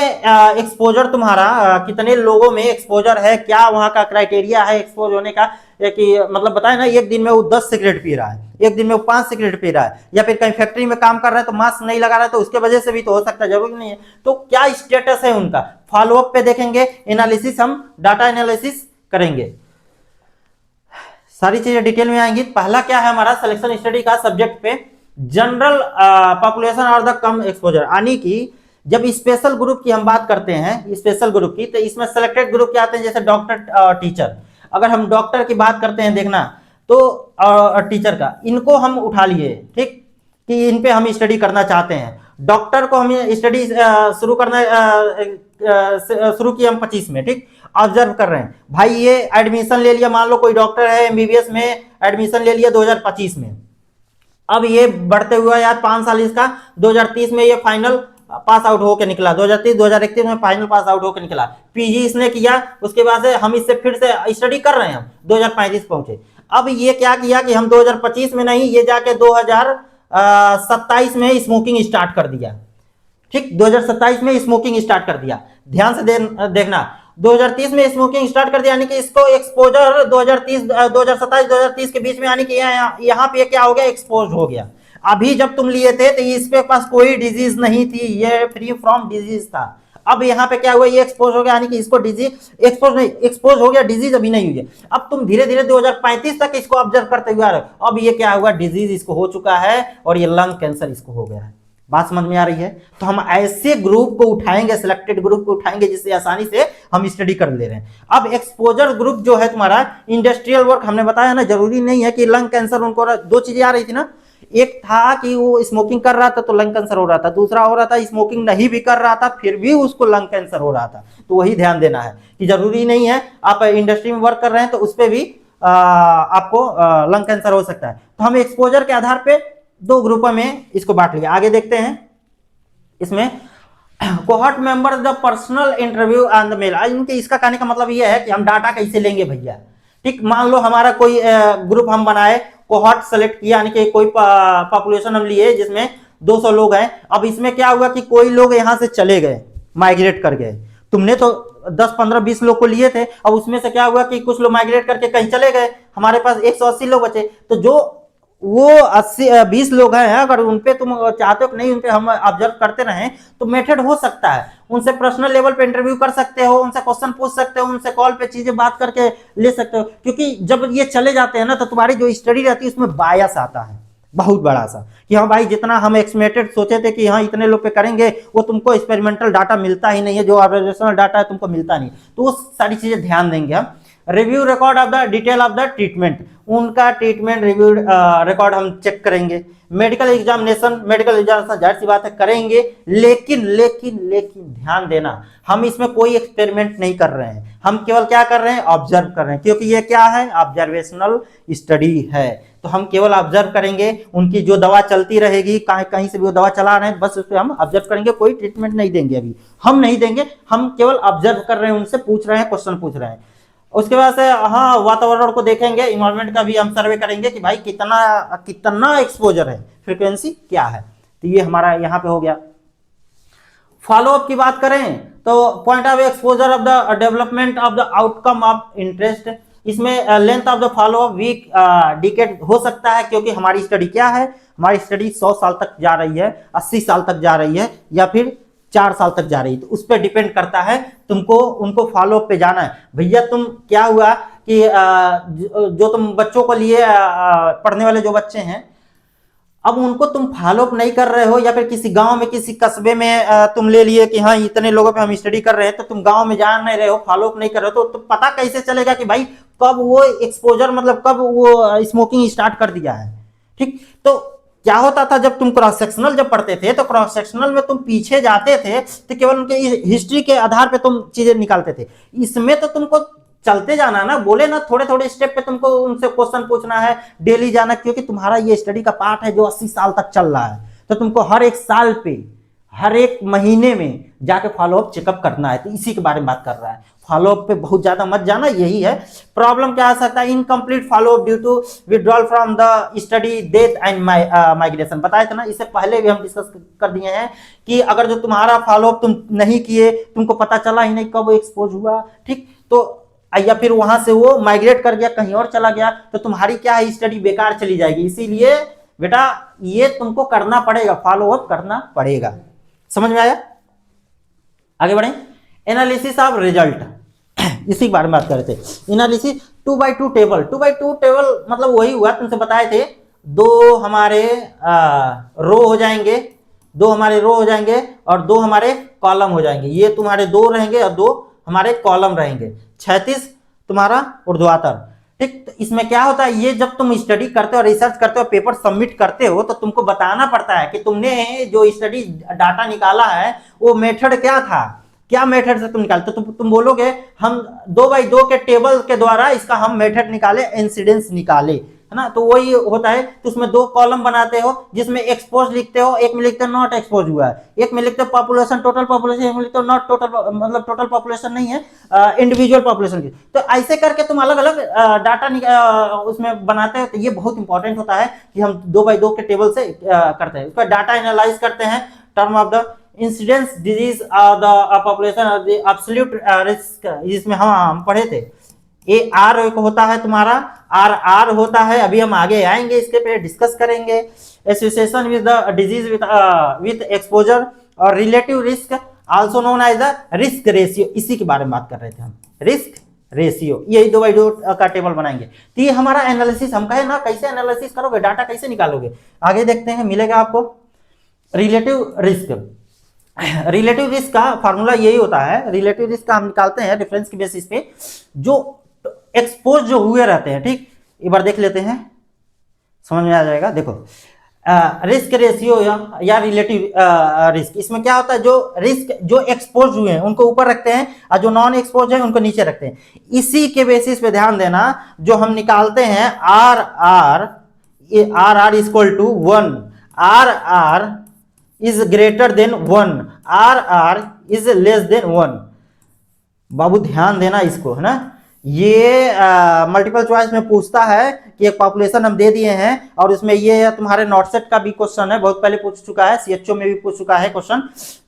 एक्सपोजर तुम्हारा, कितने लोगों में एक्सपोजर है, क्या वहां का क्राइटेरिया है एक्सपोज होने का, कि मतलब बताया ना, एक दिन में वो 10 सिगरेट पी रहा है, एक दिन में वो 5 सिगरेट पी रहा है, या फिर कहीं फैक्ट्री में काम कर रहा है तो मास्क नहीं लगा रहा है, तो उसके वजह से भी तो हो सकता है, जरूरी नहीं है। तो क्या स्टेटस है उनका, फॉलोअप पे देखेंगे, एनालिसिस, हम डाटा एनालिसिस करेंगे, सारी चीजें डिटेल में आएंगी। पहला क्या है हमारा सिलेक्शन स्टडी का सब्जेक्ट पे? जनरल पॉपुलेशन और द कम एक्सपोजर। यानी कि जब स्पेशल ग्रुप की हम बात करते हैं, स्पेशल ग्रुप की, तो इसमें सेलेक्टेड ग्रुप क्या आते हैं? जैसे डॉक्टर, टीचर। अगर हम डॉक्टर की बात करते हैं, देखना तो टीचर का, इनको हम उठा लिए, ठीक, कि इन पे हम स्टडी करना चाहते हैं। डॉक्टर को हम स्टडी शुरू करना शुरू किया हम 25 में, ठीक, ऑब्जर्व कर रहे हैं भाई, ये एडमिशन ले लिया, मान लो कोई डॉक्टर है एमबीबीएस में एडमिशन ले लिया 2025 में, अब ये बढ़ते हुआ यार 5 साल इसका, 2030 में ये फाइनल पास आउट होकर निकला, 2030 2031 में फाइनल पास आउट होकर निकला, पीजी इसने किया, उसके बाद से हम इससे फिर से स्टडी कर रहे हैं, हम 2035 पहुंचे। अब ये क्या किया कि हम 2025 में नहीं, ये जाके 2027 में स्मोकिंग स्टार्ट कर दिया। ठीक, 2027 में स्मोकिंग स्टार्ट कर दिया। ध्यान से देखना, 2030 में स्मोकिंग स्टार्ट कर दिया, यानी कि इसको एक्सपोजर 2027 2030 के बीच में, यानी कि यहाँ पे क्या हो गया? एक्सपोज हो गया। अभी जब तुम लिए थे तो इसके पास कोई डिजीज नहीं थी, ये फ्री फ्रॉम डिजीज था। अब यहाँ पे क्या हुआ? ये एक्सपोज हो गया, यानी कि इसको डिजीज एक्सपोज नहीं, एक्सपोज हो गया, डिजीज अभी नहीं हुई है। अब तुम धीरे धीरे 2035 तक इसको ऑब्जर्व करते हुए आ रहे हो, अब ये क्या हुआ? डिजीज इसको हो चुका है और ये लंग कैंसर इसको हो गया है। बात समझ में आ रही है? तो हम ऐसे ग्रुप को उठाएंगे, सिलेक्टेड ग्रुप को उठाएंगे जिससे आसानी से हम स्टडी कर ले रहे हैं। अब एक्सपोजर ग्रुप जो है तुम्हारा, इंडस्ट्रियल वर्क, हमने बताया ना, जरूरी नहीं है कि लंग कैंसर उनको, दो चीजें आ रही थी ना, एक था कि वो स्मोकिंग कर रहा था तो लंग कैंसर हो रहा था, दूसरा हो रहा था स्मोकिंग नहीं भी कर रहा था फिर भी उसको लंग कैंसर हो रहा था। तो वही ध्यान देना है कि जरूरी नहीं है आप इंडस्ट्री में वर्क कर रहे हैं तो उस पर भी आपको लंग कैंसर हो सकता है। तो हम एक्सपोजर के आधार पे दो ग्रुपों में इसको बांट लिया। आगे देखते हैं इसमें cohort member the personal interview and the mail. इनके इसका कहने का मतलब ये है कि हम डाटा कैसे लेंगे भैया। ठीक, मान लो हमारा कोई ग्रुप हम बनाए, कोहॉर्ट सेलेक्ट किया, यानी कि कोई पॉपुलेशन हम लिए जिसमें 200 लोग हैं। अब इसमें क्या हुआ कि कोई लोग यहां से चले गए, माइग्रेट कर गए। तुमने तो 10 15 20 लोग को लिए थे, अब उसमें से क्या हुआ कि कुछ लोग माइग्रेट करके कहीं चले गए, हमारे पास 180 लोग बचे। तो जो वो 20 लोग हैं, अगर उनपे तुम चाहते हो कि नहीं उनपे हम ऑब्जर्व करते रहें तो मेथड हो सकता है, उनसे पर्सनल लेवल पे इंटरव्यू कर सकते हो, उनसे क्वेश्चन पूछ सकते हो, उनसे कॉल पे चीजें बात करके ले सकते हो। क्योंकि जब ये चले जाते हैं ना तो तुम्हारी जो स्टडी रहती है उसमें बायस आता है बहुत बड़ा सा, कि हाँ भाई जितना हम एक्सपेक्टेड सोचे थे कि हाँ इतने लोग पे करेंगे, वो तुमको एक्सपेरिमेंटल डाटा मिलता ही नहीं है, जो ऑब्जर्वेशनल डाटा है तुमको मिलता नहीं। तो वो सारी चीजें ध्यान देंगे हम। Review record of the detail of the treatment, उनका ट्रीटमेंट रिव्यू रिकॉर्ड हम चेक करेंगे। मेडिकल एग्जामिनेशन जाहिर सी बात है करेंगे, लेकिन लेकिन लेकिन ध्यान देना, हम इसमें कोई एक्सपेरिमेंट नहीं कर रहे हैं, हम केवल क्या कर रहे हैं, ऑब्जर्व कर रहे हैं, क्योंकि ये क्या है, ऑब्जर्वेशनल स्टडी है। तो हम केवल ऑब्जर्व करेंगे, उनकी जो दवा चलती रहेगी, कहीं से भी वो दवा चला रहे हैं, बस उस पर हम ऑब्जर्व करेंगे, कोई ट्रीटमेंट नहीं देंगे, अभी हम नहीं देंगे, हम केवल ऑब्जर्व कर रहे हैं, उनसे पूछ रहे हैं, क्वेश्चन पूछ रहे हैं। उसके बाद से हाँ वातावरण को देखेंगे, इन्वायरमेंट का भी हम सर्वे करेंगे कि भाई कितना कितना एक्सपोजर है, फ्रीक्वेंसी क्या है। तो ये हमारा यहाँ पे हो गया। फॉलोअप की बात करें तो point of exposure of the development of the outcome of interest, इसमें length of the follow up week decade हो सकता है, क्योंकि हमारी स्टडी क्या है, हमारी स्टडी 100 साल तक जा रही है, 80 साल तक जा रही है, या फिर 4 साल तक जा रही है। तो उस पर डिपेंड करता है, तुमको उनको फॉलोअप पे जाना है। भैया तुम क्या हुआ कि जो तुम बच्चों को लिए पढ़ने वाले जो बच्चे हैं, अब उनको तुम फॉलोअप नहीं कर रहे हो, या फिर किसी गांव में किसी कस्बे में तुम ले लिए कि हाँ इतने लोगों पे हम स्टडी कर रहे हैं, तो तुम गांव में जा नहीं रहे हो, फॉलोअप नहीं कर रहे हो, तो पता कैसे चलेगा कि भाई कब वो एक्सपोजर, मतलब कब वो स्मोकिंग स्टार्ट कर दिया है। ठीक, तो क्या होता था जब तुम क्रॉस सेक्शनल जब पढ़ते थे, तो क्रॉस सेक्शनल में तुम पीछे जाते थे तो केवल उनके हिस्ट्री के आधार पे तुम चीजें निकालते थे। इसमें तो तुमको चलते जाना ना, बोले ना थोड़े थोड़े स्टेप पे तुमको उनसे क्वेश्चन पूछना है, डेली जाना, क्योंकि तुम्हारा ये स्टडी का पार्ट है जो 80 साल तक चल रहा है। तो तुमको हर एक साल पे, हर एक महीने में जाके फॉलोअप चेकअप करना है। तो इसी के बारे में बात कर रहा है। फॉलोअप पे बहुत ज्यादा मत जाना, यही है। प्रॉब्लम क्या आ सकता है, incomplete follow up due to withdrawal from the study, death and migration. बताया था ना, इससे पहले भी हम डिस्कस कर दिए हैं कि अगर जो तुम्हारा फॉलोअप तुम नहीं किए, तुमको पता चला ही नहीं कब एक्सपोज हुआ, ठीक, तो या फिर वहां से वो माइग्रेट कर गया, कहीं और चला गया, तो तुम्हारी क्या है, स्टडी बेकार चली जाएगी। इसीलिए बेटा ये तुमको करना पड़ेगा, फॉलोअप करना पड़ेगा। समझ में आया? आगे बढ़े। एनालिसिस ऑफ रिजल्ट, इसी के बारे में बात कर रहे थे। Analysis 2x2 table, 2x2 table मतलब वही हुआ, तुमसे बताए थे, दो हमारे रो हो जाएंगे, दो हमारे रो हो जाएंगे और दो हमारे कॉलम हो जाएंगे। ये तुम्हारे दो रहेंगे और दो हमारे कॉलम रहेंगे, 36 तुम्हारा ऊर्ध्वाधर। ठीक, तो इसमें क्या होता है, ये जब तुम स्टडी करते हो, रिसर्च करते हो, पेपर सबमिट करते हो, तो तुमको बताना पड़ता है कि तुमने जो स्टडी डाटा निकाला है वो मेथड क्या था, क्या मेथड से तुम निकालते। तो तुम बोलोगे हम 2x2 के टेबल के द्वारा इसका हम मेथड निकाले, इंसिडेंस निकाले, है ना। तो वही होता है। तो उसमें दो कॉलम बनाते हो, जिसमें एक्सपोज लिखते हो, एक में लिखते हो नॉट एक्सपोज हुआ है, एक में लिखते हो पॉपुलेशन, टोटल पॉपुलेशन, एक में लिखते हो नॉट टोटल, मतलब टोटल पॉपुलेशन नहीं है, इंडिविजुअल पॉपुलेशन की। तो ऐसे करके तुम अलग अलग डाटा उसमें बनाते हो। तो ये बहुत इंपॉर्टेंट होता है कि हम 2x2 के टेबल से करते हैं। उसका डाटा एनालाइज करते हैं, term of the incidence disease the population of the absolute risk, जिसमें हम पढ़े थे। ए आर होता है तुम्हारा, आर आर होता है, अभी हम आगे आएंगे, इसके पे डिस्कस करेंगे। Association with the disease with exposure और relative risk, also known as the risk ratio, इसी के बारे में बात कर रहे थे हम, रिस्क रेशियो। यही 2x2 का टेबल बनाएंगे। तो ये हमारा एनालिसिस, हम कहे ना कैसे एनालिसिस करोगे, डाटा कैसे निकालोगे, आगे देखते हैं, मिलेगा आपको। रिलेटिव रिस्क, रिलेटिव रिस्क का फार्मूला यही होता है। रिलेटिव रिस्क का हम निकालते हैं रेफरेंस के बेसिस पे, जो एक्सपोज जो हुए रहते हैं। ठीक, एक बार देख लेते हैं, समझ में आ जाएगा। देखो रिस्क रेशियो या रिलेटिव रिस्क, इसमें क्या होता है, जो रिस्क जो एक्सपोज हुए हैं उनको ऊपर रखते हैं और जो नॉन एक्सपोज है उनको नीचे रखते हैं। इसी के बेसिस पे ध्यान देना, जो हम निकालते हैं R R, R R equal to 1, R R is greater than 1, R R is less than 1। बाबू ध्यान देना इसको, है ना। ये मल्टीपल चॉइस में पूछता है कि एक पॉपुलेशन हम दे दिए हैं, और इसमें ये तुम्हारे नॉट सेट का भी क्वेश्चन है, बहुत पहले पूछ चुका है, सीएचओ में भी पूछ चुका है, क्वेश्चन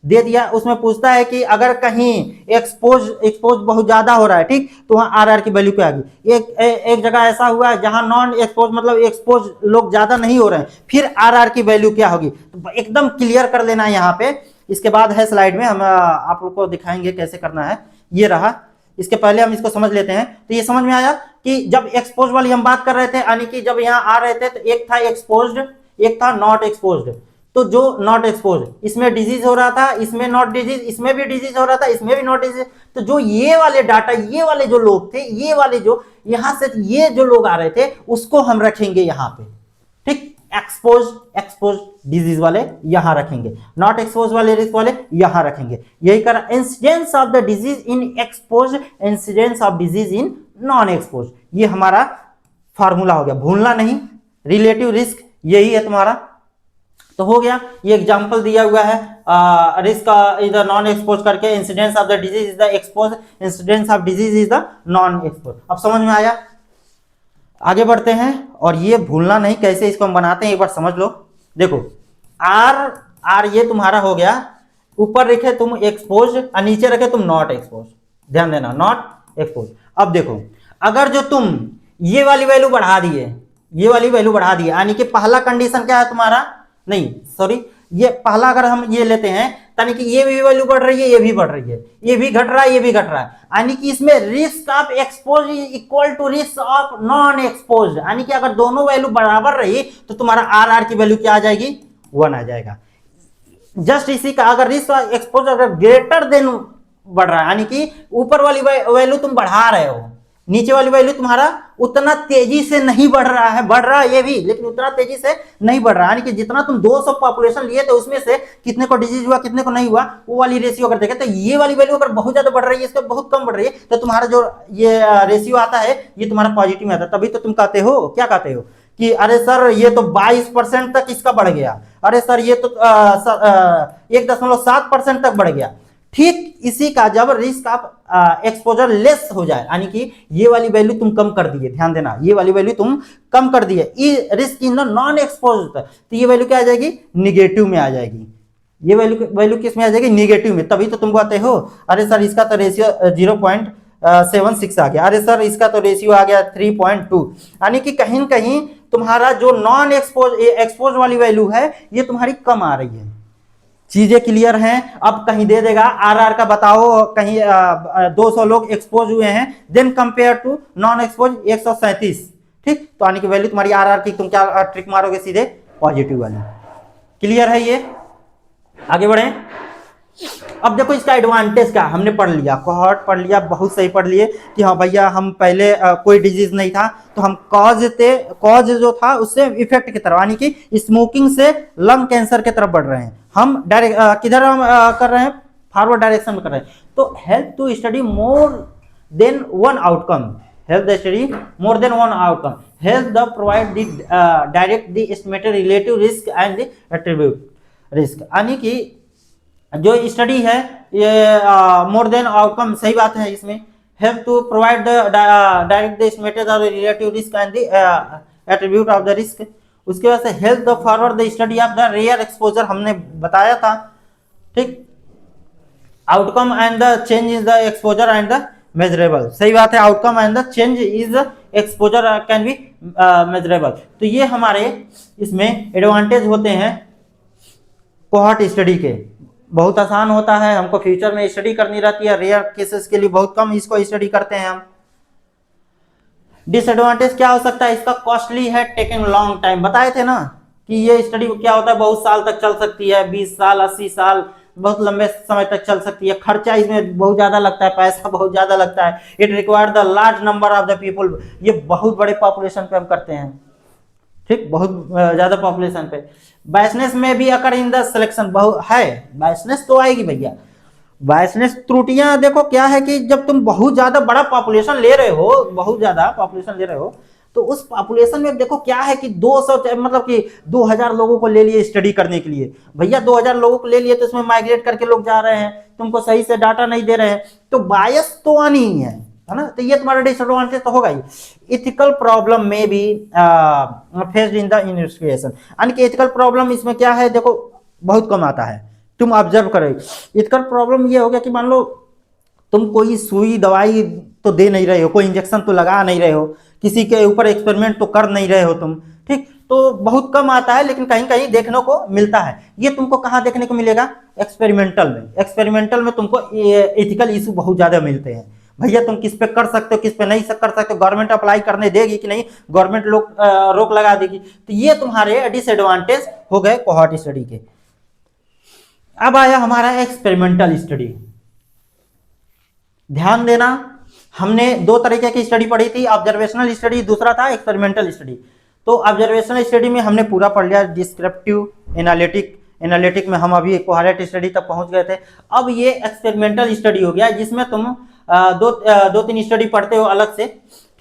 दे दिया। उसमें पूछता है कि अगर कहीं एक्सपोज बहुत ज्यादा हो रहा है, ठीक, तो वहां आर आर की वैल्यू क्या आएगी। एक जगह ऐसा हुआ है जहां नॉन एक्सपोज मतलब एक्सपोज लोग ज्यादा नहीं हो रहे हैं, फिर आर आर की वैल्यू क्या होगी। तो एकदम क्लियर कर लेना है यहाँ पे। इसके बाद है स्लाइड में, हम आप लोग को दिखाएंगे कैसे करना है। ये रहा, इसके पहले हम इसको समझ लेते हैं। तो ये समझ में आया कि जब एक्सपोज वाली हम बात कर रहे थे, यानी कि जब यहाँ आ रहे थे, तो एक था एक्सपोज्ड, एक था नॉट एक्सपोज्ड। तो जो नॉट एक्सपोज, इसमें डिजीज हो रहा था, इसमें नॉट डिजीज, इसमें भी डिजीज हो रहा था, इसमें भी नॉट डिजीज, तो जो ये वाले डाटा, ये वाले जो लोग थे, ये वाले जो यहां से ये जो लोग आ रहे थे, उसको हम रखेंगे यहां पे, ठीक। एक्सपोज डिजीज वाले यहां रखेंगे, नॉट एक्सपोज वाले रिस्क वाले यहां रखेंगे। यही करा incidence of the disease in expose, incidence of disease in non expose, ये हमारा फार्मूला हो गया, भूलना नहीं। रिलेटिव रिस्क यही है तुम्हारा, तो हो गया। ये एग्जांपल दिया हुआ है, risk is the non expose करके, incidence of the disease is the expose, incidence of disease is the non expose. अब समझ में आया? आगे बढ़ते हैं, और ये भूलना नहीं कैसे इसको हम बनाते हैं, एक बार समझ लो। देखो आर ये तुम्हारा हो गया, ऊपर रखे तुम एक्सपोज और नीचे रखे तुम नॉट एक्सपोज, ध्यान देना, नॉट एक्सपोज। अब देखो, अगर जो तुम ये वाली वैल्यू बढ़ा दिए, ये वाली वैल्यू बढ़ा दिए, यानी कि पहला कंडीशन क्या है तुम्हारा, नहीं सॉरी, ये पहला अगर हम ये लेते हैं, यानी कि ये भी वैल्यू बढ़ रही है, ये भी बढ़ रही है, ये भी घट रहा है, ये भी घट रहा है, यानी कि इसमें risk of expose equal to risk of non expose, यानी कि अगर दोनों वैल्यू बराबर रही तो तुम्हारा आर की वैल्यू क्या आ जाएगी, 1 आ जाएगा। जस्ट इसी का अगर रिस्क एक्सपोज अगर ग्रेटर देन बढ़ रहा है, यानी कि ऊपर वाली वैल्यू तुम बढ़ा रहे हो, नीचे वाली वैल्यू तुम्हारा उतना तेजी से नहीं बढ़ रहा है, बढ़ रहा है ये भी, लेकिन उतना तेजी से नहीं बढ़ रहा है, यानी कि जितना तुम 200 पॉपुलेशन लिए थे उसमें से कितने को डिजीज हुआ, कितने को नहीं हुआ, वो वाली रेशियो अगर देखें तो ये वाली वैल्यू अगर बहुत ज्यादा बढ़ रही है, इसका बहुत कम बढ़ रही है, तो तुम्हारा जो ये रेशियो आता है ये तुम्हारा पॉजिटिव में आता है। तभी तो तुम कहते हो, क्या कहते हो कि अरे सर ये तो 22% तक इसका बढ़ गया, अरे सर ये तो 1.7% तक बढ़ गया। ठीक इसी का जब रिस्क ऑफ एक्सपोजर लेस हो जाए, यानी कि ये वाली वैल्यू तुम कम कर दिए, ध्यान देना, ये वाली वैल्यू तुम कम कर दिए, रिस्क इन नॉन एक्सपोज, तो ये वैल्यू क्या आ जाएगी, निगेटिव में आ जाएगी। ये वैल्यू किस में आ जाएगी, निगेटिव में। तभी तो तुम कहते हो अरे सर इसका तो रेशियो 0.76 आ गया, अरे सर इसका तो रेशियो आ गया 3.2, यानी कि कहीं न कहीं तुम्हारा जो नॉन एक्सपोज वाली वैल्यू है ये तुम्हारी कम आ रही है। चीजें क्लियर हैं? अब कहीं दे देगा आर का बताओ, कहीं 200 लोग एक्सपोज हुए हैं, then compare to non expose 137, ठीक, तो यानी कि वैल्यू तुम्हारी आर की तुम क्या ट्रिक मारोगे, सीधे पॉजिटिव वाली। क्लियर है ये? आगे बढ़े। अब देखो इसका एडवांटेज क्या, हमने पढ़ लिया, कोहॉर्ट पढ़ लिया, बहुत सही पढ़ लिए कि हाँ भैया हम पहले कोई डिजीज नहीं था तो हम कॉज जो था उससे इफेक्ट की तरफ, यानी कि स्मोकिंग से लंग कैंसर की तरफ बढ़ रहे हैं हम, डायरेक्ट किधर हम कर रहे हैं, फॉरवर्ड डायरेक्शन में कर रहे हैं। तो help to study more than one outcome, help the study more than one outcome, help the provide the direct the estimated relative risk and the attribute risk, यानी कि जो स्टडी है ये मोर देन आउटकम, सही बात है, इसमें help to provide the direct the estimated और relative risk and the attribute of the risk. उसके बाद से help the forward the study of the rare exposure, हमने बताया था, ठीक, outcome and the change is the exposure and the measurable, सही बात है, outcome and the change is exposure can be measurable. तो ये हमारे इसमें एडवांटेज होते हैं कोहॉर्ट स्टडी के, बहुत आसान होता है, हमको फ्यूचर में स्टडी करनी रहती है, रेयर केसेस के लिए बहुत कम इसको स्टडी करते हैं हम। डिसएडवांटेज क्या हो सकता है इसका, कॉस्टली है, टेकिंग लॉन्ग टाइम, बताए थे ना कि ये स्टडी क्या होता है, बहुत साल तक चल सकती है, 20 साल 80 साल, बहुत लंबे समय तक चल सकती है, खर्चा इसमें बहुत ज्यादा लगता है, पैसा बहुत ज्यादा लगता है, it require the large number of the people, ये बहुत बड़े पॉपुलेशन पे हम करते हैं, ठीक, बहुत ज्यादा पॉपुलेशन पे। बायसनेस में भी अकर इन द सिलेक्शन बहुत है, बायसनेस तो आएगी भैया, बायसनेस त्रुटियां देखो क्या है कि जब तुम बहुत ज्यादा बड़ा पॉपुलेशन ले रहे हो, बहुत ज्यादा पॉपुलेशन ले रहे हो, तो उस पॉपुलेशन में देखो क्या है कि 200 मतलब कि 2000 लोगों को ले लिए स्टडी करने के लिए, भैया 2000 लोगों को ले लिए तो इसमें माइग्रेट करके लोग जा रहे हैं, तुमको सही से डाटा नहीं दे रहे हैं, तो बायस तो आनी ही है ना, तो ये तुम्हारा डिसएडवांटेज तो होगा ही। इथिकल प्रॉब्लम में भी फेस्ड इन द इन्वेस्टिगेशन, यानी कि इथिकल प्रॉब्लम इसमें क्या है, देखो बहुत कम आता है, तुम ऑब्जर्व करो। इथिकल प्रॉब्लम ये हो गया कि मान लो तुम कोई सुई दवाई तो दे नहीं रहे हो, कोई इंजेक्शन तो लगा नहीं रहे हो, किसी के ऊपर एक्सपेरिमेंट तो कर नहीं रहे हो तुम, ठीक, तो बहुत कम आता है, लेकिन कहीं कहीं देखने को मिलता है। ये तुमको कहाँ देखने को मिलेगा, एक्सपेरिमेंटल में, एक्सपेरिमेंटल में तुमको एथिकल इशू बहुत ज्यादा मिलते हैं, भैया तुम किस पे कर सकते हो, किस पे नहीं कर सकते हो, गवर्नमेंट अप्लाई करने देगी कि नहीं, गवर्नमेंट लोग रोक लगा देगी, तो ये तुम्हारे डिसएडवांटेज हो गए कोहॉर्ट स्टडी के। अब आया हमारा एक्सपेरिमेंटल स्टडी। ध्यान देना, हमने दो तरीके की स्टडी पढ़ी थी, ऑब्जर्वेशनल स्टडी, दूसरा था एक्सपेरिमेंटल स्टडी। तो ऑब्जर्वेशनल स्टडी में हमने पूरा पढ़ लिया, डिस्क्रिप्टिव, एनालिटिक में हम अभी कोहॉर्ट स्टडी तक पहुंच गए थे। अब ये एक्सपेरिमेंटल स्टडी हो गया, जिसमें तुम दो तीन स्टडी पढ़ते हो अलग से,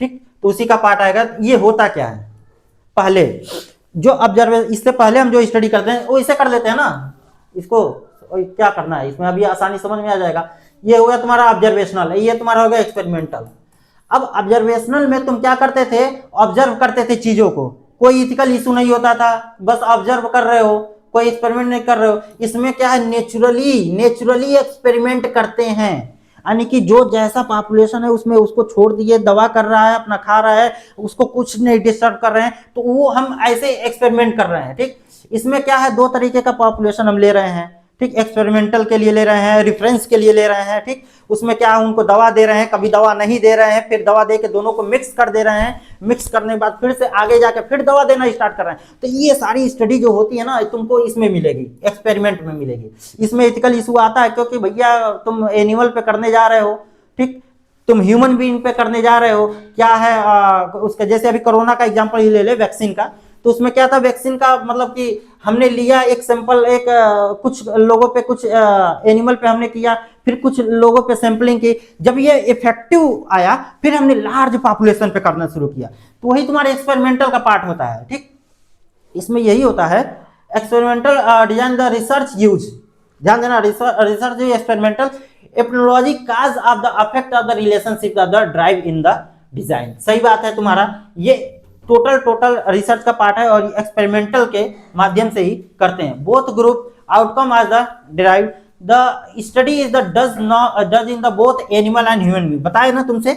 ठीक। तो उसी का पार्ट आएगा। ये होता क्या है, पहले जो ऑब्जर्वेशन, इससे पहले हम जो स्टडी करते हैं वो इसे कर लेते हैं ना, इसको क्या करना है इसमें, अभी आसानी समझ में आ जाएगा। ये हो गया तुम्हारा ऑब्जर्वेशनल, ये तुम्हारा हो गया एक्सपेरिमेंटल। अब ऑब्जर्वेशनल में तुम क्या करते थे, ऑब्जर्व करते थे चीजों को, कोई इथिकल इशू नहीं होता था, बस ऑब्जर्व कर रहे हो, कोई एक्सपेरिमेंट नहीं कर रहे हो। इसमें क्या है, नेचुरली एक्सपेरिमेंट करते हैं, यानी कि जो जैसा पॉपुलेशन है उसमें उसको छोड़ दिए, दवा कर रहा है, अपना खा रहा है, उसको कुछ नहीं डिस्टर्ब कर रहे हैं, तो वो हम ऐसे एक्सपेरिमेंट कर रहे हैं, ठीक। इसमें क्या है, दो तरीके का पॉपुलेशन हम ले रहे हैं, ठीक। एक्सपेरिमेंटल के लिए ले रहे हैं, रेफरेंस के लिए ले रहे हैं, ठीक। उसमें क्या है, उनको दवा दे रहे हैं, कभी दवा नहीं दे रहे हैं, फिर दवा दे के दोनों को मिक्स कर दे रहे हैं, मिक्स करने के बाद फिर से आगे जाके फिर दवा देना स्टार्ट कर रहे हैं। तो ये सारी स्टडी जो होती है ना, तुमको इसमें मिलेगी, एक्सपेरिमेंट में मिलेगी। इसमें एथिकल इशू आता है, क्योंकि भैया तुम एनिमल पे करने जा रहे हो, ठीक, तुम ह्यूमन बीइंग पे करने जा रहे हो। क्या है उसका, जैसे अभी कोरोना का एग्जांपल ही ले ले, वैक्सीन का। तो उसमें क्या था, वैक्सीन का मतलब कि हमने लिया एक सैंपल, एक कुछ लोगों पे, कुछ एनिमल पे हमने किया, फिर कुछ लोगों पे सैंपलिंग की। जब ये इफेक्टिव आया, फिर हमने लार्ज पॉपुलेशन पे करना शुरू किया। तो वही तुम्हारे एक्सपेरिमेंटल का पार्ट होता है, ठीक। इसमें यही होता है experimental design the research use. ध्यान देना, research experimental epidemiology cause of the affect of the relationship of the drive in the design. सही बात है तुम्हारा, ये टोटल रिसर्च का पार्ट है, और एक्सपेरिमेंटल के माध्यम से ही करते हैं। Both group outcome as the derive the study is the does in the both animal and human being. बताए ना तुमसे,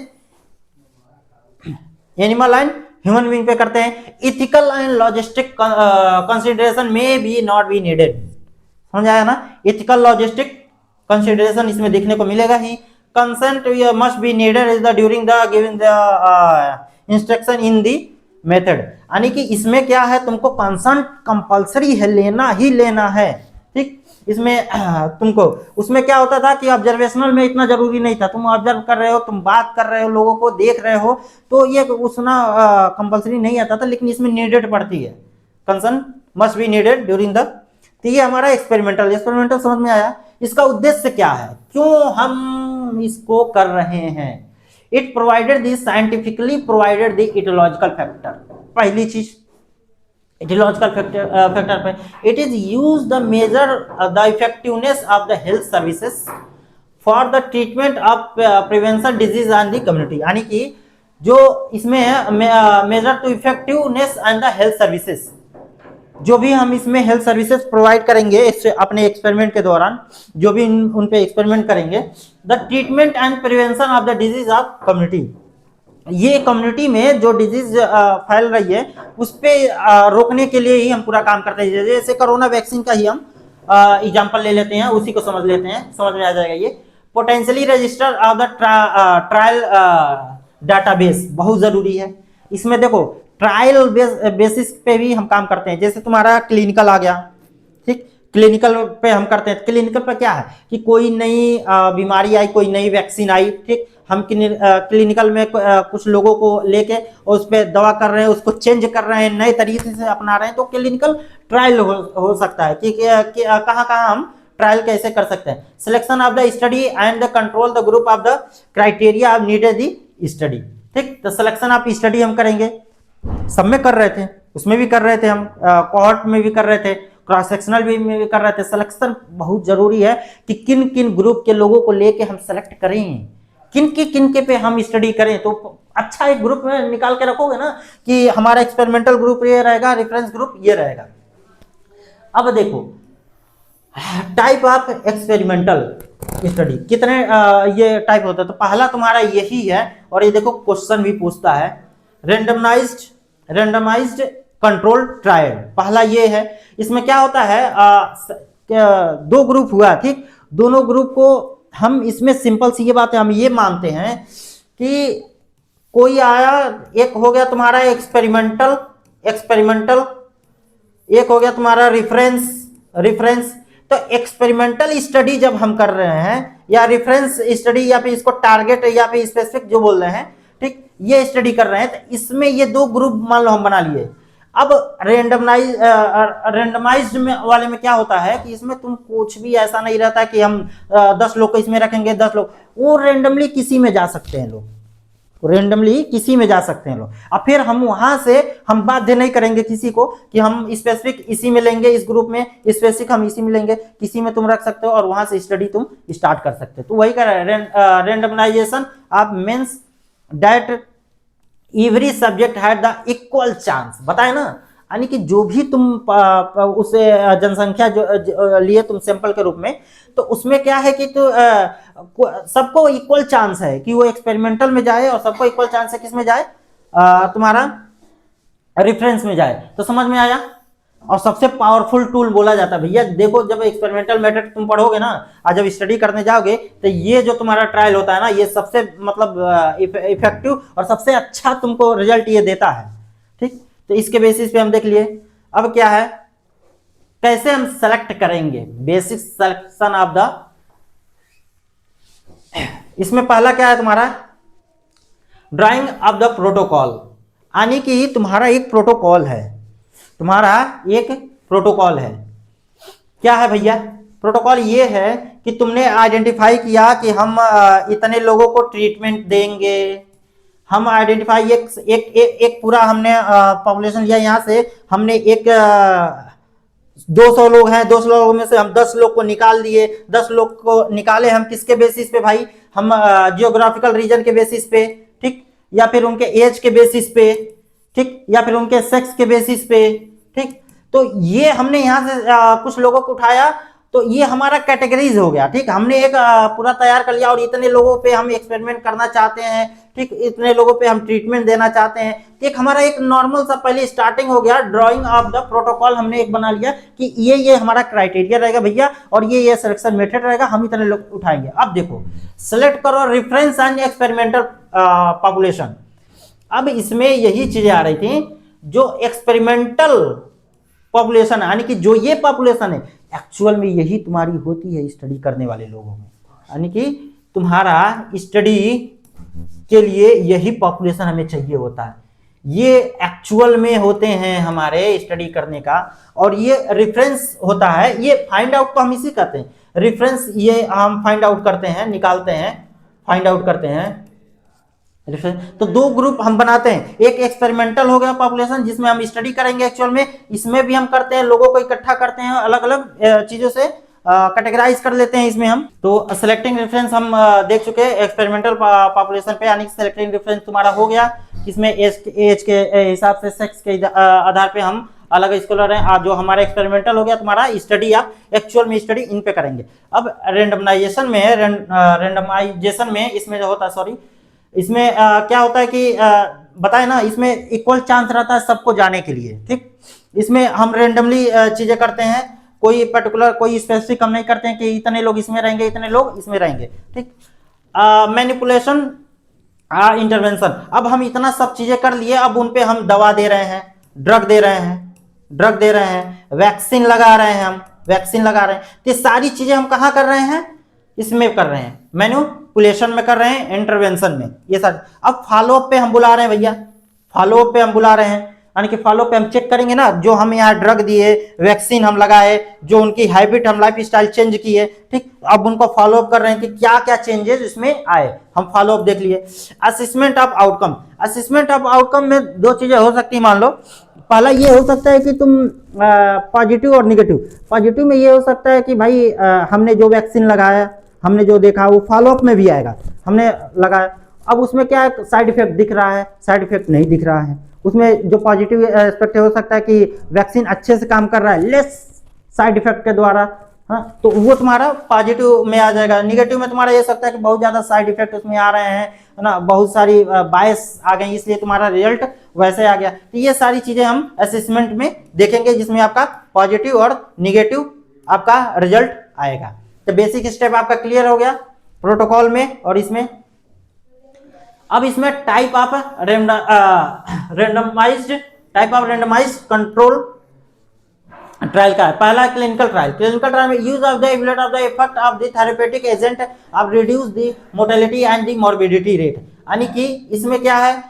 एनिमल एंड ह्यूमन बीइंग पे करते हैं। इथिकल एंड लॉजिस्टिक कंसिडरेशन में बी नॉट बी नीडेड। समझ आया ना, इथिकल लॉजिस्टिक कंसिडरेशन इसमें देखने को मिलेगा ही। Consent must be needed is the during the giving the instruction in the method, यानी कि इसमें क्या है, तुमको कंसेंट कंपलसरी है, लेना ही लेना है, ठीक। इसमें तुमको, उसमें क्या होता था कि ऑब्जर्वेशनल में इतना जरूरी नहीं था, तुम ऑब्जर्व कर रहे हो, तुम बात कर रहे हो, लोगों को देख रहे हो, तो ये उसना कंपलसरी नहीं आता था। लेकिन इसमें नीडेड पड़ती है, consent must be needed during the. तो ये हमारा एक्सपेरिमेंटल समझ में आया। इसका उद्देश्य क्या है, क्यों हम इसको कर रहे हैं। It provided the scientifically provided the etiological factor. पहली चीज इटियोलॉजिकल फैक्टर पे, it is use the major the effectiveness of the health services for the treatment of prevention disease and the community, यानी कि जो इसमें है major to effectiveness and the health services, जो भी हम इसमें हेल्थ सर्विसेज प्रोवाइड करेंगे अपने एक्सपेरिमेंट के दौरान, जो भी उन पे एक्सपेरिमेंट करेंगे, the treatment and prevention of the disease of community, ये कम्युनिटी में जो डिजीज फैल रही है उस पे रोकने के लिए ही हम पूरा काम करते हैं। जैसे कोरोना वैक्सीन का ही हम एग्जांपल ले लेते हैं, उसी को समझ लेते हैं, समझ में आ जाएगा। ये potentially register of the trial database बहुत जरूरी है। इसमें देखो ट्रायल बेसिस पे भी हम काम करते हैं। जैसे तुम्हारा क्लिनिकल आ गया, ठीक, क्लिनिकल पे हम करते हैं। क्लिनिकल पे क्या है कि कोई नई बीमारी आई, कोई नई वैक्सीन आई, ठीक, हम क्लिनिकल में कुछ लोगों को लेके उस पर दवा कर रहे हैं, उसको चेंज कर रहे हैं, नए तरीके से अपना रहे हैं, तो क्लिनिकल ट्रायल हो सकता है कि कहाँ हम ट्रायल कैसे कर सकते हैं। Selection of the study and the control the group of the criteria of needed the study, ठीक। तो सिलेक्शन ऑफ स्टडी हम करेंगे, सब में कर रहे थे, उसमें भी कर रहे थे, हम कोहॉर्ट में भी कर रहे थे, क्रॉस सेक्शनल भी में भी कर रहे थे। सिलेक्शन बहुत जरूरी है कि किन किन ग्रुप के लोगों को लेके हम सेलेक्ट करें, किन के पे हम स्टडी करें। तो अच्छा एक ग्रुप में निकाल के रखोगे ना कि हमारा एक्सपेरिमेंटल ग्रुप ये रहेगा, रेफरेंस ग्रुप ये रहेगा। अब देखो टाइप ऑफ एक्सपेरिमेंटल स्टडी कितने ये टाइप होता है। तो पहला तुम्हारा यही है, और ये देखो क्वेश्चन भी पूछता है, रेंडमाइज्ड कंट्रोल ट्रायल, पहला ये है। इसमें क्या होता है, दो ग्रुप हुआ, ठीक, दोनों ग्रुप को हम इसमें सिंपल सी ये बात है, हम ये मानते हैं कि कोई आया, एक हो गया तुम्हारा एक्सपेरिमेंटल एक हो गया तुम्हारा रेफरेंस। रेफरेंस तो एक्सपेरिमेंटल स्टडी जब हम कर रहे हैं या रेफरेंस स्टडी या फिर इसको टारगेट या फिर स्पेसिफिक जो बोल रहे हैं, ठीक, ये स्टडी कर रहे हैं तो इसमें ये दो ग्रुप मान लो हम बना लिए। अब रेंडमाइज्ड में वाले में क्या होता है कि इसमें तुम कुछ भी ऐसा नहीं रहता कि हम 10 लोग को इसमें रखेंगे, 10 लोग, वो रेंडमली किसी में जा सकते हैं लोग, रेंडमली किसी में जा सकते हैं लोग। अब फिर हम वहां से हम बाध्य नहीं करेंगे किसी को कि हम स्पेसिफिक इसी में लेंगे, इस ग्रुप में स्पेसिफिक हम इसी में लेंगे, किसी में तुम रख सकते हो और वहां से स्टडी तुम स्टार्ट कर सकते हो। तो वही कर रहे हैं randomization of means that every subject had the equal chance, बताए ना, यानी कि जो भी तुम उसे जनसंख्या जो लिए तुम सैंपल के रूप में, तो उसमें क्या है कि तो सबको इक्वल चांस है कि वो एक्सपेरिमेंटल में जाए और सबको इक्वल चांस है किस में जाए, तुम्हारा रेफरेंस में जाए। तो समझ में आया। और सबसे पावरफुल टूल बोला जाता है भैया, देखो जब एक्सपेरिमेंटल मेथड तुम पढ़ोगे ना और जब स्टडी करने जाओगे तो ये जो तुम्हारा ट्रायल होता है ना, ये सबसे मतलब इफेक्टिव और सबसे अच्छा तुमको रिजल्ट ये देता है, ठीक। तो इसके बेसिस पे हम देख लिए। अब क्या है, कैसे हम सेलेक्ट करेंगे, बेसिक सिलेक्शन ऑफ द, इसमें पहला क्या है तुम्हारा ड्राइंग ऑफ द प्रोटोकॉल, यानी कि तुम्हारा एक प्रोटोकॉल है, तुम्हारा एक प्रोटोकॉल है। क्या है भैया प्रोटोकॉल? ये है कि तुमने आइडेंटिफाई किया कि हम इतने लोगों को ट्रीटमेंट देंगे, हम आइडेंटिफाई एक पूरा हमने पॉपुलेशन लिया, यहाँ से हमने एक 200 लोग हैं, 200 लोगों में से हम 10 लोग को निकाल दिए, 10 लोग को निकाले हम किसके बेसिस पे भाई, हम जियोग्राफिकल रीजन के बेसिस पे, ठीक, या फिर उनके एज के बेसिस पे, ठीक, या फिर उनके सेक्स के बेसिस पे, ठीक। तो ये हमने यहाँ से कुछ लोगों को उठाया, तो ये हमारा कैटेगरीज हो गया, ठीक। हमने एक पूरा तैयार कर लिया और इतने लोगों पे हम एक्सपेरिमेंट करना चाहते हैं, ठीक, इतने लोगों पे हम ट्रीटमेंट देना चाहते हैं। एक हमारा एक नॉर्मल सा पहले स्टार्टिंग हो गया, ड्राइंग ऑफ द प्रोटोकॉल हमने एक बना लिया कि ये हमारा क्राइटेरिया रहेगा भैया और ये सिलेक्शन मेथड रहेगा, हम इतने लोग उठाएंगे। अब देखो सेलेक्ट करो रेफरेंस एंड एक्सपेरिमेंटल पॉपुलेशन। अब इसमें यही चीजें आ रही थी जो एक्सपेरिमेंटल पॉपुलेशन है, यानी कि जो ये पॉपुलेशन है एक्चुअल में यही तुम्हारी होती है स्टडी करने वाले लोगों में, यानी कि तुम्हारा स्टडी के लिए यही पॉपुलेशन हमें चाहिए होता है, ये एक्चुअल में होते हैं हमारे स्टडी करने का। और ये रेफरेंस होता है, ये फाइंड आउट तो हम इसी करते हैं, रेफरेंस ये हम फाइंड आउट करते हैं, निकालते हैं, फाइंड आउट करते हैं। तो दो ग्रुप हम बनाते हैं, एक एक्सपेरिमेंटल हो गया पॉपुलेशन जिसमें हम स्टडी करेंगे एक्चुअल में, इसमें भी हम करते हैं, लोगों को इकट्ठा करते हैं, अलग अलग चीजों से कैटेगराइज कर लेते हैं इसमें हम। तो सेलेक्टिंग रेफरेंस हम देख चुके हैं एक्सपेरिमेंटल पॉपुलेशन पे, यानी सेलेक्टिंग रेफरेंस तुम्हारा हो गया, इसमें एज के हिसाब से, सेक्स के आधार पे हम अलग स्कॉलर हैं। जो हमारा एक्सपेरिमेंटल हो गया तुम्हारा स्टडी, आप एक्चुअल में स्टडी इन पे करेंगे। अब रेंडमाइजेशन में इसमें जो होता है, सॉरी, इसमें क्या होता है कि बताए ना, इसमें इक्वल चांस रहता है सबको जाने के लिए, ठीक। इसमें हम रेंडमली चीजें करते हैं, कोई पर्टिकुलर कोई स्पेसिफिक हम नहीं करते हैं कि इतने लोग इसमें रहेंगे, इतने लोग इसमें रहेंगे, ठीक। मैनिपुलेशन इंटरवेंशन, अब हम इतना सब चीजें कर लिए, अब उन पे हम दवा दे रहे हैं, ड्रग दे रहे हैं, वैक्सीन लगा रहे हैं, हम वैक्सीन लगा रहे हैं। तो सारी चीजें हम कहाँ कर रहे हैं, इसमें कर रहे हैं, मैनिपुलेशन में कर रहे हैं, इंटरवेंशन में, ये सारे। अब फॉलोअप पे हम बुला रहे हैं भैया, फॉलोअप पे हम बुला रहे हैं, यानी कि फॉलोअप पे हम चेक करेंगे ना, जो हम यहाँ ड्रग दिए, वैक्सीन हम लगाए, जो उनकी हैबिट, हम लाइफ स्टाइल चेंज किए, ठीक। अब उनको फॉलोअप कर रहे हैं कि क्या क्या चेंजेस इसमें आए, हम फॉलोअप देख लिए। Assessment of outcome, assessment of outcome में दो चीजें हो सकती है, मान लो पहला ये हो सकता है कि तुम पॉजिटिव और निगेटिव। पॉजिटिव में ये हो सकता है कि भाई हमने जो वैक्सीन लगाया, हमने जो देखा वो फॉलोअप में भी आएगा, हमने लगाया, अब उसमें क्या है, साइड इफेक्ट दिख रहा है, साइड इफेक्ट नहीं दिख रहा है, उसमें जो पॉजिटिव एस्पेक्ट हो सकता है कि वैक्सीन अच्छे से काम कर रहा है, लेस साइड इफेक्ट के द्वारा, हाँ, तो वो तुम्हारा पॉजिटिव में आ जाएगा। निगेटिव में तुम्हारा ये सकता है कि बहुत ज़्यादा साइड इफेक्ट उसमें आ रहे हैं, है ना, बहुत सारी बायस आ गई, इसलिए तुम्हारा रिजल्ट वैसे आ गया। तो ये सारी चीज़ें हम असेसमेंट में देखेंगे, जिसमें आपका पॉजिटिव और निगेटिव आपका रिजल्ट आएगा। तो बेसिक स्टेप आपका क्लियर हो गया प्रोटोकॉल में और इसमें। अब इसमें type of randomised control trial का है। पहला क्लिनिकल ट्रायल। क्लिनिकल ट्रायल में use of the evaluate of the effect of the therapeutic agent of reduce the mortality and the morbidity rate. यानी कि इसमें क्या है,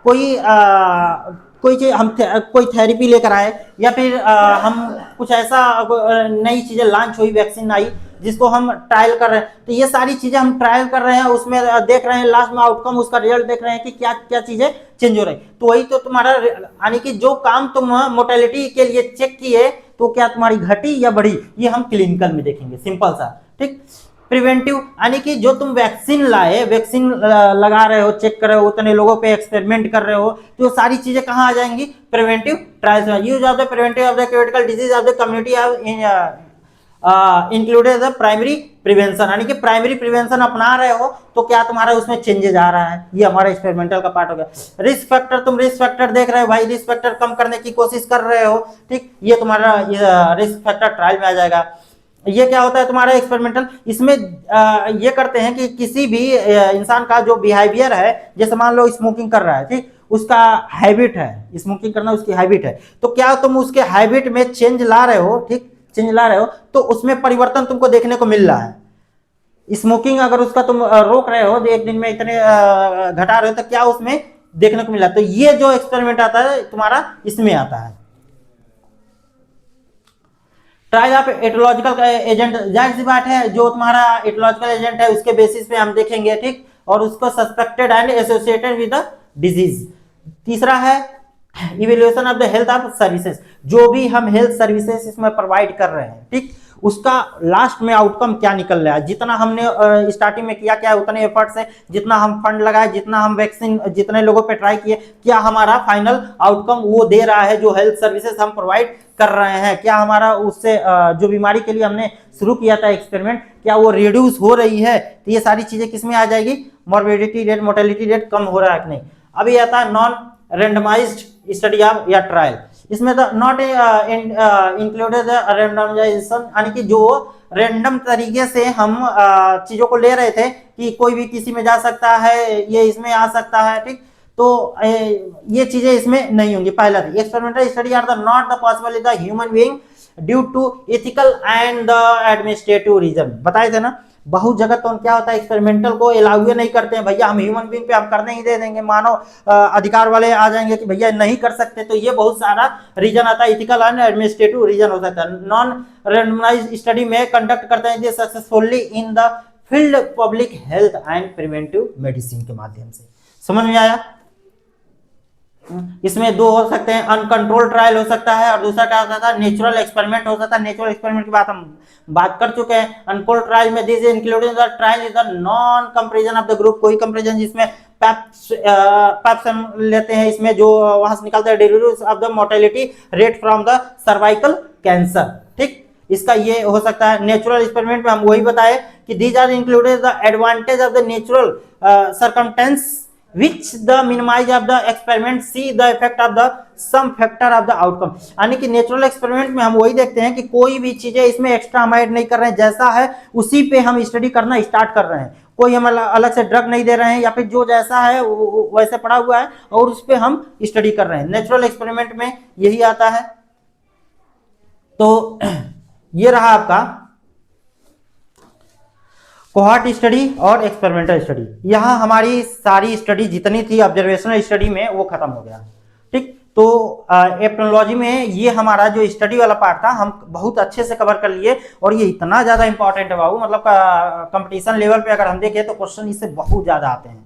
कोई चीज हम कोई थेरेपी लेकर आए या फिर हम कुछ ऐसा नई चीजें लॉन्च हुई, वैक्सीन आई जिसको हम ट्रायल कर रहे हैं, तो ये सारी चीजें हम ट्रायल कर रहे हैं, उसमें देख रहे हैं लास्ट में आउटकम, उसका रिजल्ट देख रहे हैं कि क्या क्या चीजें चेंज हो रही। तो वही तो तुम्हारा, यानी कि जो काम तुम मोर्टेलिटी के लिए चेक किए तो क्या तुम्हारी घटी या बढ़ी, ये हम क्लिनिकल में देखेंगे, सिंपल सा। ठीक। प्रिवेंटिव, यानी कि जो तुम वैक्सीन लाए, वैक्सीन लगा रहे हो, चेक कर रहे हो, उतने लोगों पे एक्सपेरिमेंट कर रहे हो, तो सारी चीजें कहाँ आ जाएंगी, प्रिवेंटिव ट्रायल्स में। Use of the preventive of the critical disease of the community included the primary prevention, यानी कि प्राइमरी प्रिवेंशन अपना रहे हो तो क्या तुम्हारा उसमें चेंजेस आ रहा है, ये हमारा एक्सपेरिमेंटल का पार्ट हो गया। रिस्क फैक्टर, तुम रिस्क फैक्टर देख रहे हो भाई, रिस्क फैक्टर कम करने की कोशिश कर रहे हो, ठीक, ये तुम्हारा रिस्क फैक्टर ट्रायल में आ जाएगा। ये क्या होता है तुम्हारा एक्सपेरिमेंटल, इसमें ये करते हैं कि किसी भी इंसान का जो बिहेवियर है, जैसे मान लो स्मोकिंग कर रहा है, ठीक, उसका हैबिट है स्मोकिंग करना, उसकी हैबिट है, तो क्या तुम उसके हैबिट में चेंज ला रहे हो, ठीक, चेंज ला रहे हो, तो उसमें परिवर्तन तुमको देखने को मिल रहा है। स्मोकिंग अगर उसका तुम रोक रहे हो, एक दिन में इतने घटा रहे हो, तो क्या उसमें देखने को मिला, तो ये जो एक्सपेरिमेंट आता है तुम्हारा इसमें आता है। ट्रायल ऑफ एटोलॉजिकल एजेंट, जाहिर सी बात है जो तुम्हारा एटोलॉजिकल एजेंट है उसके बेसिस पे हम देखेंगे, ठीक, और उसको suspected and associated with the disease. तीसरा है evaluation of the health of services, जो भी हम हेल्थ सर्विसेज इसमें प्रोवाइड कर रहे हैं, ठीक, उसका लास्ट में आउटकम क्या निकल रहा है। जितना हमने स्टार्टिंग में किया क्या उतने एफर्ट से, जितना हम फंड लगाए, जितना हम वैक्सीन जितने लोगों पे ट्राई किए, क्या हमारा फाइनल आउटकम वो दे रहा है जो हेल्थ सर्विसेज हम प्रोवाइड कर रहे हैं, क्या हमारा उससे जो बीमारी के लिए हमने शुरू किया था एक्सपेरिमेंट, क्या वो रिड्यूस हो रही है। तो ये सारी चीजें किसमें आ जाएगी, मॉर्बिडिटी रेट, मोर्टेलिटी रेट कम हो रहा है कि नहीं। अभी आता है नॉन रेंडमाइज्ड स्टडी ऑफ या ट्रायल, इसमें तो नॉट इंक्लूडेड रेंडमाइजेशन, यानी कि जो रेंडम तरीके से हम चीजों को ले रहे थे कि कोई भी किसी में जा सकता है, ये इसमें आ सकता है, ठीक, तो ये चीजें इसमें नहीं होंगी। पहला थी experimental study are the not the possible the human being due to ethical and the administrative reason, बताए थे ना। बहुत जगह तो क्या होता है एक्सपेरिमेंटल को अलाउ नहीं करते हैं, भैया हम ह्यूमन बीइंग पे हम करने ही दे देंगे, मानव अधिकार वाले आ जाएंगे कि भैया नहीं कर सकते, तो ये बहुत सारा रीजन आता है, एथिकल एंड एडमिनिस्ट्रेटिव रीजन हो सकता है। नॉन रैंडमाइज्ड स्टडी में कंडक्ट करते हैं successfully in the field public health and preventive medicine के माध्यम से। समझ में आया। इसमें दो हो सकते हैं, अनकंट्रोल ट्रायल हो सकता है और दूसरा क्या हो सकता है, नेचुरल एक्सपेरिमेंट हो सकता है। नेचुरल एक्सपेरिमेंट की बात हम बात कर चुके हैं। अनकंट्रोल ट्रायल में this including the trial is the non comparison of the group, कोई कंपैरिजन जिसमें पैप्स हम लेते हैं, इसमें जो वहां से निकलता है derivatives of the mortality rate from the cervical cancer, ठीक, इसका ये हो सकता है। नेचुरल एक्सपेरिमेंट में हम वही बताए कि these are included the advantage of the natural circumstance which the minimize of the experiment see the effect of the some factor of the outcome, यानी कि नेचुरल एक्सपेरिमेंट में हम वही देखते हैं कि कोई भी चीजें इसमें एक्स्ट्रा हम ऐड नहीं कर रहे हैं, जैसा है उसी पे हम स्टडी करना स्टार्ट कर रहे हैं, कोई हम अलग से ड्रग नहीं दे रहे हैं या फिर जो जैसा है वैसे पड़ा हुआ है और उस पर हम स्टडी कर रहे हैं। नेचुरल एक्सपेरिमेंट में यही आता है। तो ये रहा आपका कोहॉर्ट स्टडी और एक्सपेरिमेंटल स्टडी। यहाँ हमारी सारी स्टडी जितनी थी ऑब्जर्वेशनल स्टडी में वो खत्म हो गया, ठीक। तो एपिडेमियोलॉजी में ये हमारा जो स्टडी वाला पार्ट था हम बहुत अच्छे से कवर कर लिए और ये इतना ज्यादा इंपॉर्टेंट है बाबू, मतलब कंपटीशन लेवल पे अगर हम देखें तो क्वेश्चन इससे बहुत ज्यादा आते हैं,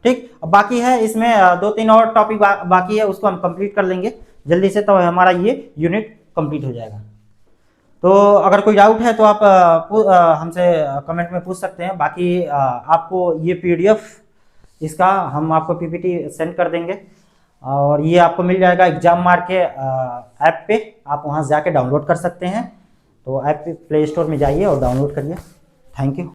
ठीक। बाकी है इसमें 2-3 और टॉपिक बाकी है, उसको हम कंप्लीट कर लेंगे जल्दी से, तो हमारा ये यूनिट कंप्लीट हो जाएगा। तो अगर कोई डाउट है तो आप हमसे कमेंट में पूछ सकते हैं। बाकी आपको ये पीडीएफ इसका हम आपको पीपीटी सेंड कर देंगे और ये आपको मिल जाएगा एग्जाम मार्क के ऐप पे, आप वहाँ से जाके डाउनलोड कर सकते हैं। तो ऐप पे प्ले स्टोर में जाइए और डाउनलोड करिए। Thank you.